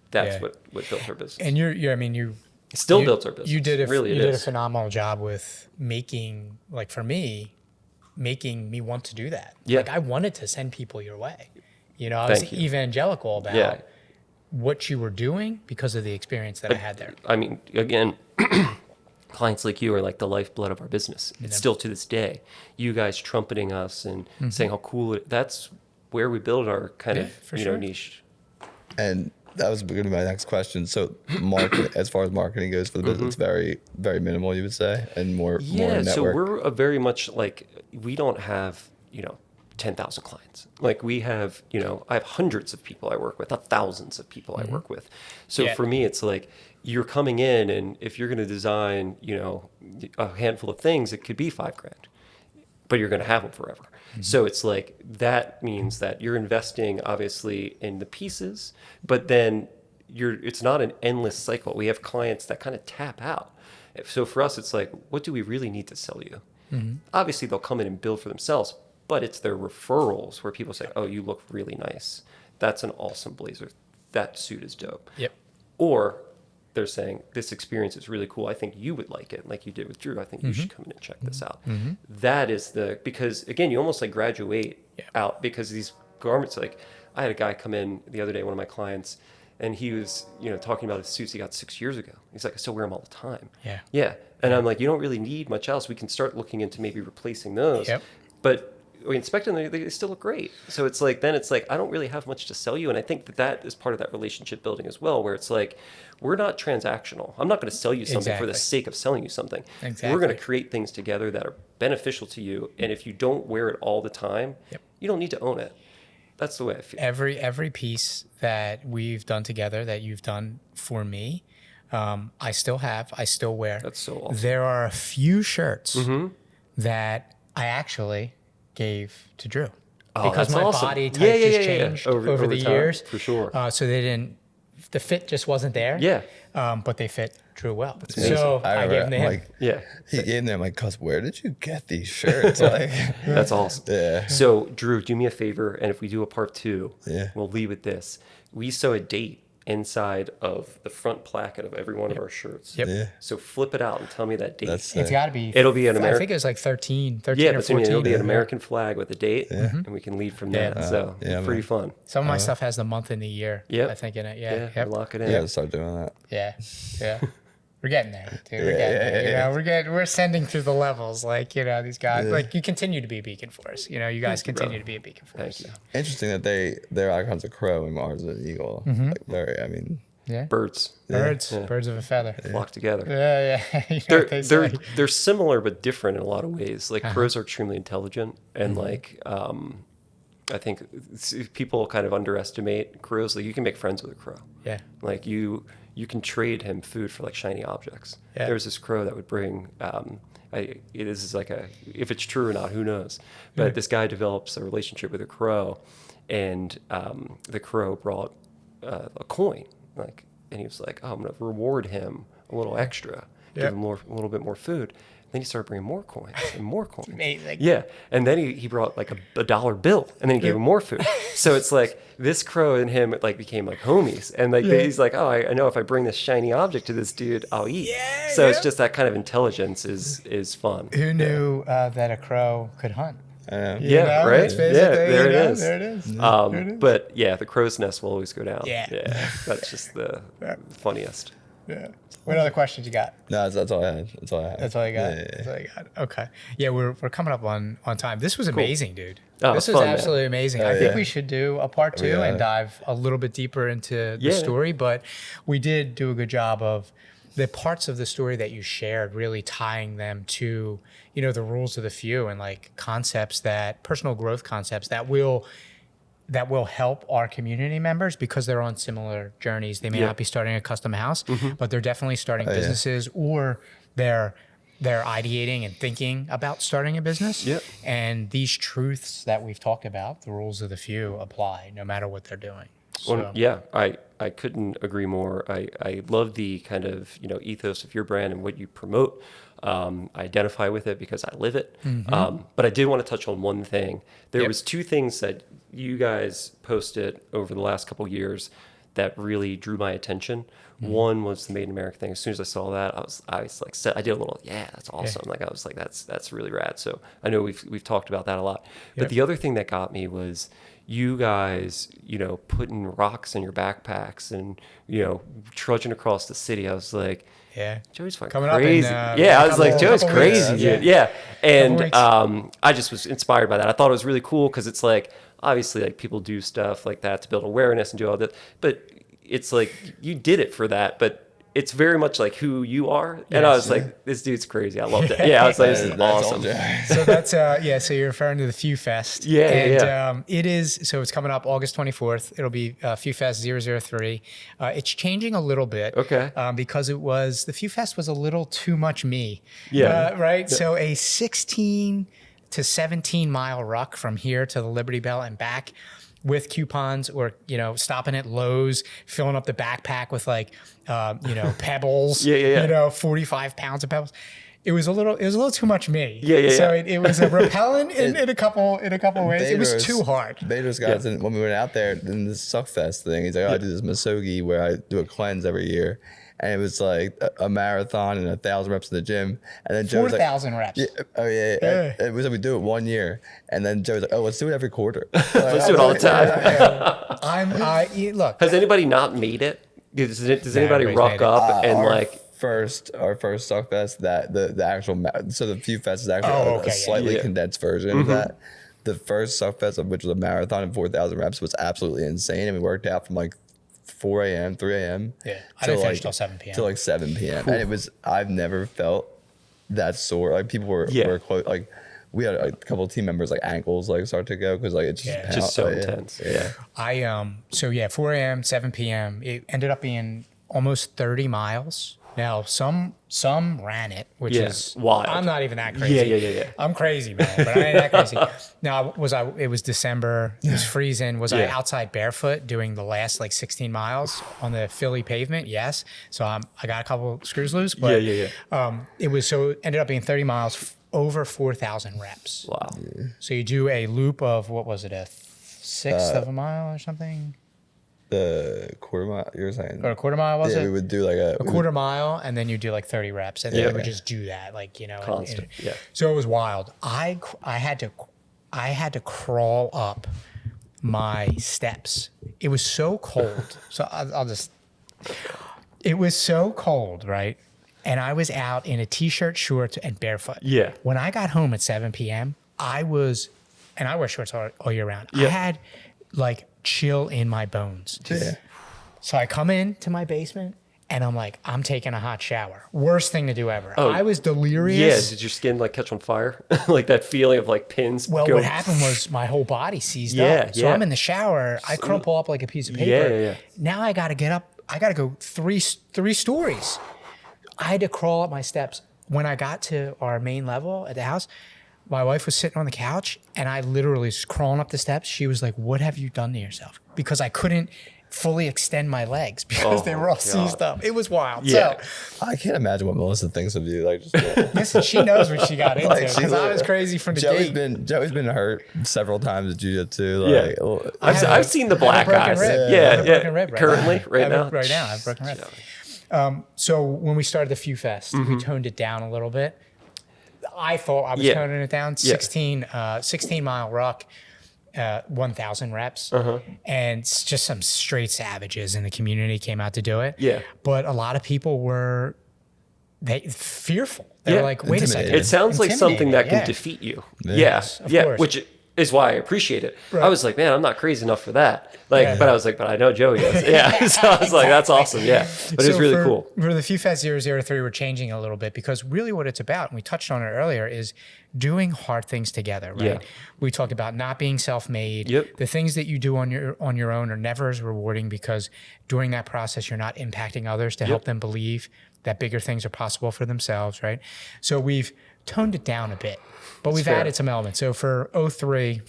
That's what built our business. And you Still built our business. You did really you did a phenomenal job with making, like, for me, making me want to do that. Yeah. Like, I wanted to send people your way. You know, I was evangelical about what you were doing because of the experience that I had there. I mean, again, clients like you are like the lifeblood of our business. It's still to this day. You guys trumpeting us and saying how cool that's where we build our kind of niche. And that was going to be my next question. So, as far as marketing goes for the business, very, very minimal, you would say, and more network. So we're a very much like, we don't have 10,000 clients. Like, we have I have hundreds of people I work with, not thousands of people I work with. So for me, it's like, you're coming in, and if you're going to design a handful of things, it could be $5,000, but you're going to have them forever. So it's like, that means that you're investing obviously in the pieces, but then it's not an endless cycle. We have clients that kind of tap out. So for us, it's like, what do we really need to sell you? Obviously they'll come in and build for themselves, but it's their referrals where people say, oh, you look really nice. That's an awesome blazer. That suit is dope. Or they're saying, this experience is really cool. I think you would like it, like you did with Drew. I think you should come in and check this out. That is because again, you almost like graduate out, because these garments, like, I had a guy come in the other day, one of my clients, and he was, talking about his suits he got 6 years ago. He's like, I still wear them all the time. And I'm like, you don't really need much else. We can start looking into maybe replacing those. But we inspect them, they still look great. So it's like, then it's like, I don't really have much to sell you. And I think that is part of that relationship building as well, where it's like, we're not transactional. I'm not going to sell you something for the sake of selling you something. We're going to create things together that are beneficial to you. And if you don't wear it all the time, you don't need to own it. That's the way I feel. Every piece that we've done together, that you've done for me, I still wear. That's so awesome. There are a few shirts that I actually gave to Drew, because my body type just changed over the time, years. For sure. So the fit just wasn't there. But they fit Drew well. amazing. So I gave them to him. Like, he gave them. I'm like, cuz, where did you get these shirts? Like, that's awesome. So Drew, do me a favor, and if we do a part 2, we'll leave with this. We sew a date inside of the front placket of every one of our shirts. So flip it out and tell me that date. It's got to be. It'll be an American. I think it was like 13 or 14. It'll be an American flag with a date, and we can lead from that. So pretty fun. Some of my stuff has the month and the year. I think in it. Lock it in. You got to start doing that. Yeah. We're getting there, dude. We're getting there. You know, we're ascending through the levels. Like, you know, these guys, like, you continue to be a beacon for us. You know, you guys continue to be a beacon for us. Thank you. Interesting that their icon's a crow and Mars is an eagle. Like very, I mean, Yeah. Birds Birds of a feather. flock together. Yeah. You know what they say. They're similar but different in a lot of ways. Like crows are extremely intelligent, and like I think people kind of underestimate crows. Like you can make friends with a crow. Yeah. Like you can trade him food for like shiny objects. Yeah. There's this crow that would bring. It is like if it's true or not, who knows? But this guy develops a relationship with a crow, and the crow brought a coin. Like, and he was like, "Oh, I'm gonna reward him a little extra, give him a little bit more food." Then he started bringing more coins and more coins. Amazing. Yeah, and then he brought like a dollar bill, and then he gave him more food. So it's like this crow and him like became like homies, and like he's like, "Oh, I know if I bring this shiny object to this dude, I'll eat." Yeah, so it's just that kind of intelligence is fun. Who knew that a crow could hunt? Yeah, know, right. it's Yeah, basically, there it is. There it is. But yeah, the crow's nest will always go down. Yeah. That's just the funniest. Yeah. What other questions you got? no, that's all I had. That's all I had. That's all you got. Yeah. That's all you got. Okay. Yeah, we're coming up on time. This was amazing, dude. Oh, this it's was fun, man. absolutely amazing. Oh, I think yeah. we should do a part two and dive a little bit deeper into the Yeah. story. But we did do a good job of the parts of the story that you shared, really tying them to, you know, the rules of the few and like concepts that personal growth concepts that will help our community members because they're on similar journeys. They may not be starting a custom house, but they're definitely starting businesses or they're ideating and thinking about starting a business. Yep. And these truths that we've talked about, the rules of the few, apply no matter what they're doing. So, Well, yeah, I couldn't agree more. I love the kind of, you know, ethos of your brand and what you promote. I identify with it because I live it. But I did want to touch on one thing. There was two things that you guys posted over the last couple of years that really drew my attention. One was the Made in America thing. As soon as I saw that, I was like, I did a little, that's awesome. Like I was like, that's really rad. So I know we've talked about that a lot. But the other thing that got me was you guys, you know, putting rocks in your backpacks and, you know, trudging across the city. I was like, yeah. Joey's fucking Coming crazy. up in, I was like, Joey's couple crazy, weeks. dude. Yeah. And Couple I just was inspired by that. I thought it was really cool because it's like, obviously, like people do stuff like that to build awareness and do all that. But it's like, you did it for that. But it's very much like who you are. And I was like, this dude's crazy. I loved it. Yeah, I was like, this is awesome. So that's so you're referring to the Few Fest. It is, so it's coming up August 24th. It'll be Few Fest 003. It's changing a little bit. Okay. Because the Few Fest was a little too much me. Yeah. Right? Yeah. So a 16 to 17 mile ruck from here to the Liberty Bell and back with coupons or, you know, stopping at Lowe's, filling up the backpack with like, you know, pebbles, you know, 45 pounds of pebbles. It was a little too much me. So it was a repellent in a couple ways. It was too hard. Bader's got us when we went out there in this Suckfest thing. He's like, I do this Masogi where I do a cleanse every year. And it was like a marathon and 1,000 reps in the gym. And then Joe was like, 4,000 reps. It was like, we do it 1 year. And then Joe was like, oh, let's do it every quarter. Let's do it all the time. Look. Has anybody not made it? Does anybody rock up and like... Our first Suckfest, that the actual so the Few Fest is actually a slightly condensed version of that. The first Suckfest, which was a marathon and 4,000 reps, was absolutely insane, and we worked out from like 4 a.m., 3 a.m. Yeah, I didn't finish till 7 p.m. Till like 7 p.m. And it was, I've never felt that sore. Like people were close, like we had a couple of team members like ankles like start to go because like it's just so intense. I 4 a.m., 7 p.m. It ended up being almost 30 miles. Now, some ran it, which is wild. I'm not even that crazy. Yeah. I'm crazy, man, but I ain't that crazy. Now, it was December. It was freezing. Was I outside barefoot doing the last like 16 miles on the Philly pavement? Yes. So I got a couple screws loose, but it ended up being 30 miles, over 4,000 reps. Wow. So you do a loop of, what was it, a sixth of a mile or something? The quarter mile, you were saying? Or a quarter mile, was it? Yeah, we would do like a quarter mile, and then you do like 30 reps, and then we would just do that, like, you know. Constant, So it was wild. I had to crawl up my steps. It was so cold. So I'll just. It was so cold, right? and I was out in a t-shirt, shorts, and barefoot. Yeah. When I got home at 7 p.m., I wear shorts all year round. Yeah. I had like chill in my bones. Yeah. So I come into my basement and I'm like, I'm taking a hot shower. Worst thing to do ever. Oh, I was Yeah. delirious. Did your skin like catch on fire? Like that feeling of like pins. Well, go- what happened was my whole body seized Yeah, up. So yeah. I'm in the shower. I crumple up like a piece of paper. Yeah. Now I got to get up. I got to go three stories. I had to crawl up my steps. When I got to our main level at the house, my wife was sitting on the couch and I literally was crawling up the steps. She was like, "What have you done to yourself?" Because I couldn't fully extend my legs because they were all seized up. It was wild. Yeah. So I can't imagine what Melissa thinks of you. Like, just, listen, she knows what she got into Like, because I was crazy from the Joey's gate. Joey's been hurt several times at jiu-jitsu. Yeah. Like, I've seen the black broken guys. rib. I Yeah, have a broken rib right Currently, now. right now. Right now, I have a broken rib. So when we started the Few Fest, we toned it down a little bit. I thought I was Yeah. toning it down. 16 mile ruck, 1,000 reps, and it's just some straight savages in the community came out to do it. Yeah. But a lot of people were fearful. They were Yeah. like, "Wait a second." Intimidated. It sounds like something that can Yeah. defeat you. Yes, of Yeah. course. Which is why I appreciate it. Right. I was like, man, I'm not crazy enough for that. Like, Yeah. but I was like, but I know Joey is. Yeah. So I was like, that's awesome. Yeah. But it was So really for, cool. For the Few Fest 003, we're changing a little bit because really what it's about, and we touched on it earlier, is doing hard things together, right? Yeah. We talked about not being self-made. Yep. The things that you do on your own are never as rewarding because during that process, you're not impacting others to help them believe that bigger things are possible for themselves, right? So we've toned it down a bit, but we've fair. added some elements. So for 003,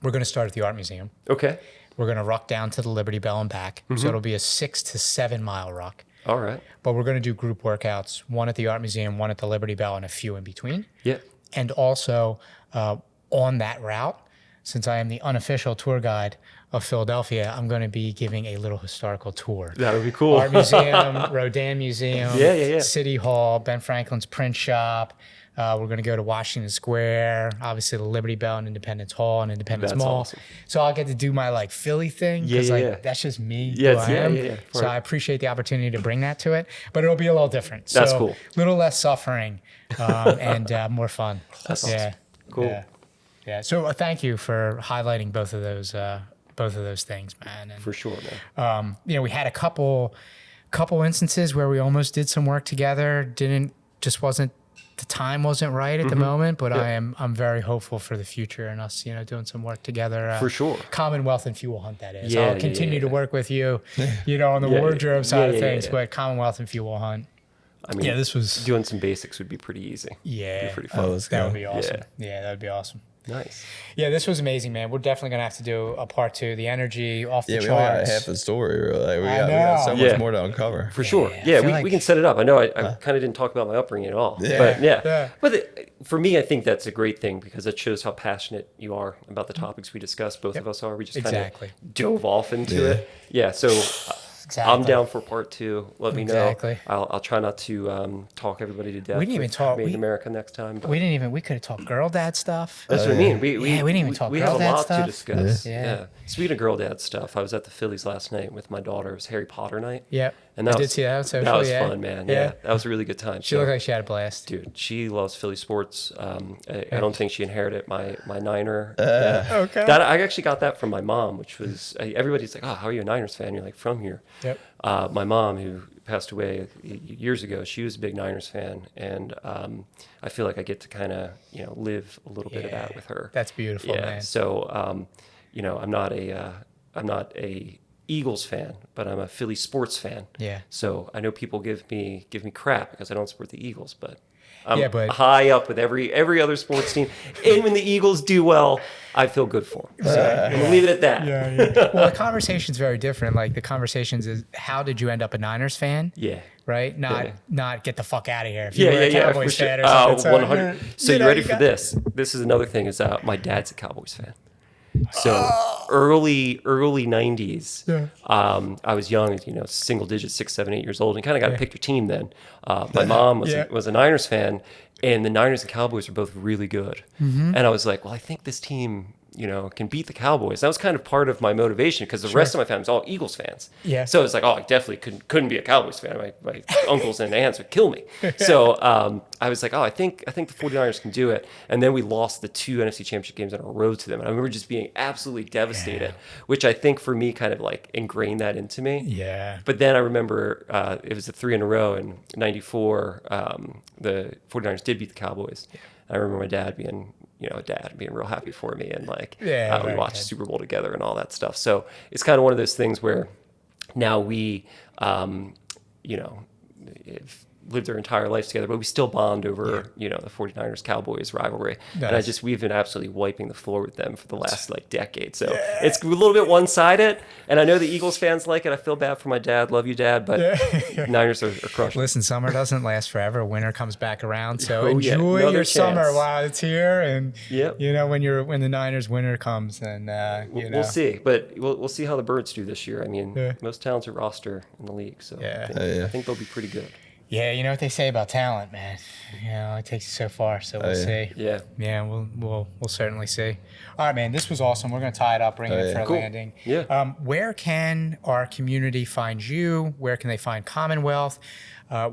we're going to start at the Art Museum. Okay. We're going to ruck down to the Liberty Bell and back. So it'll be a 6 to 7 mile ruck. All right. But we're going to do group workouts, one at the Art Museum, one at the Liberty Bell, and a few in between. Yeah. And also on that route, since I am the unofficial tour guide of Philadelphia, I'm going to be giving a little historical tour. That would be cool. Art Museum, Rodin Museum, Yeah. City Hall, Ben Franklin's print shop. We're going to go to Washington Square, obviously the Liberty Bell and Independence Hall and Independence That's Mall. awesome. So I'll get to do my like Philly thing because Yeah. that's just me. Yeah, who I am. yeah. So I appreciate the opportunity to bring that to it, but it'll be a little different. That's so cool. A little less suffering and more fun. That's yeah. awesome. Cool. Yeah. So thank you for highlighting both of those things, man. And, For sure, man. we had a couple instances where we almost did some work together. The time wasn't right at the moment, but I'm very hopeful for the future and us, doing some work together. For sure. Commonwealth and Fuel Hunt, that is. Yeah, I'll continue to yeah. work with you, on the Yeah, wardrobe side of yeah, things, yeah. but Commonwealth and Fuel Hunt. I mean, This was doing some basics would be pretty easy. yeah, Be pretty fun. that would be awesome. Yeah. Yeah, that would be awesome. Nice. Yeah, this was amazing, man. We're definitely gonna have to do a part 2. The energy off the yeah, we only got charts. half the story. Really. Like, we I got so know. Yeah. much more to uncover. For sure. I Yeah, feel we like- can set it up. I know I kind of didn't talk about my upbringing at all. Yeah. But Yeah. But for me, I think that's a great thing because it shows how passionate you are about the topics we discussed. Both of us are. We just kind Exactly. of dove off into Yeah. it. Yeah. So I'm down for part 2. Let me Exactly. know. I'll try not to talk everybody to death. We didn't even with talk- Made in we- America next time. But We could have talked girl dad stuff. that's what I mean. We didn't even talk We girl have a dad lot stuff. to discuss. Yeah. Yeah. Speaking of girl dad stuff, I was at the Phillies last night with my daughter. It was Harry Potter night. Yep. And I that did was, see that on social, That was yeah. fun, man. Yeah. Yeah. That was a really good time. She looked like she had a blast. Dude, she loves Philly sports. I don't think she inherited my Niner. Okay. That I actually got that from my mom, which was everybody's like, "Oh, how are you a Niners fan?" You're like, "From here." Yep. My mom, who passed away years ago, she was a big Niners fan, and I feel like I get to kind of live a little bit of that with her. That's beautiful, Yeah. man. So I'm not a Eagles fan, but I'm a Philly sports fan. Yeah. So I know people give me crap because I don't support the Eagles, but I'm Yeah, but- high up with every other sports team. And when the Eagles do well, I feel good for them. So I'm gonna leave it at that. Yeah. Well, the conversation's very different. Like the conversations is, how did you end up a Niners fan? Yeah. Right? Yeah. Not get the fuck out of here. If you Yeah, were a for Cowboys sure. fan or something. 100. So you ready for got- this? This is another thing. Is my dad's a Cowboys fan. So early 90s. Yeah. I was young, single digits, 6, 7, 8 years old, and kind of got to pick your team then. My mom Yeah. was a Niners fan, and the Niners and Cowboys were both really good. And I was like, well, I think this team, can beat the Cowboys. That was kind of part of my motivation because the rest of my family's all Eagles fans. Yeah. So it's like, I definitely couldn't be a Cowboys fan. My uncles and aunts would kill me. So I was like, I think the 49ers can do it. And then we lost the 2 NFC Championship games in a row to them. And I remember just being absolutely devastated, which I think for me kind of like ingrained that into me. Yeah. But then I remember it was the 3 in a row in '94. The 49ers did beat the Cowboys. I remember my dad being real happy for me, and we watched the Super Bowl together and all that stuff. So it's kind of one of those things where now we, have lived our entire lives together, but we still bond over, the 49ers Cowboys rivalry. Nice. And we've been absolutely wiping the floor with them for the last decade. So it's a little bit one-sided. And I know the Eagles fans like it. I feel bad for my dad. Love you, Dad. But Niners are crushing. Listen, summer doesn't last forever. Winter comes back around. So enjoy Another your chance. summer while it's here. And Yep. when the Niners winter comes, and We'll see. But we'll see how the Birds do this year. I mean, most talented roster in the league. So I think they'll be pretty good. Yeah, you know what they say about talent, man. It takes you so far. So we'll see. Yeah. Yeah, we'll certainly see. All right, man. This was awesome. We're gonna tie it up, bring it in for a landing. Yeah. Where can our community find you? Where can they find Commonwealth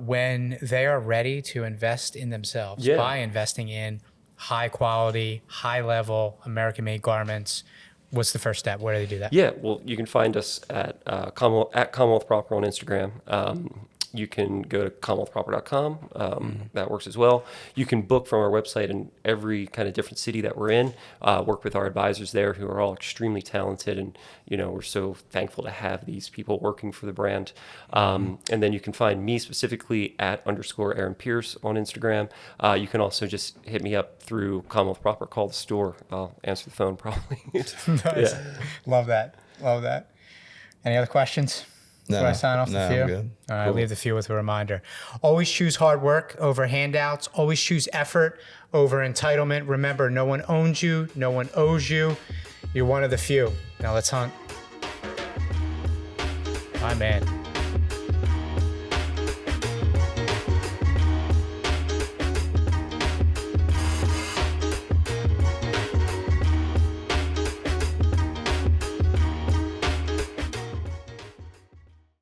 when they are ready to invest in themselves by investing in high quality, high level American-made garments? What's the first step? Where do they do that? Yeah. Well, you can find us at Commonwealth Proper on Instagram. You can go to commonwealthproper.com. That works as well. You can book from our website in every kind of different city that we're in, work with our advisors there who are all extremely talented. And, we're so thankful to have these people working for the brand. And then you can find me specifically at _Aaron Pierce on Instagram. You can also just hit me up through Commonwealth Proper, call the store. I'll answer the phone probably. Nice. Yeah. Love that. Any other questions? No, Do I sign off the few? I'm good. All right, leave the few with a reminder. Always choose hard work over handouts. Always choose effort over entitlement. Remember, no one owns you. No one owes you. You're one of the few. Now let's hunt. My man.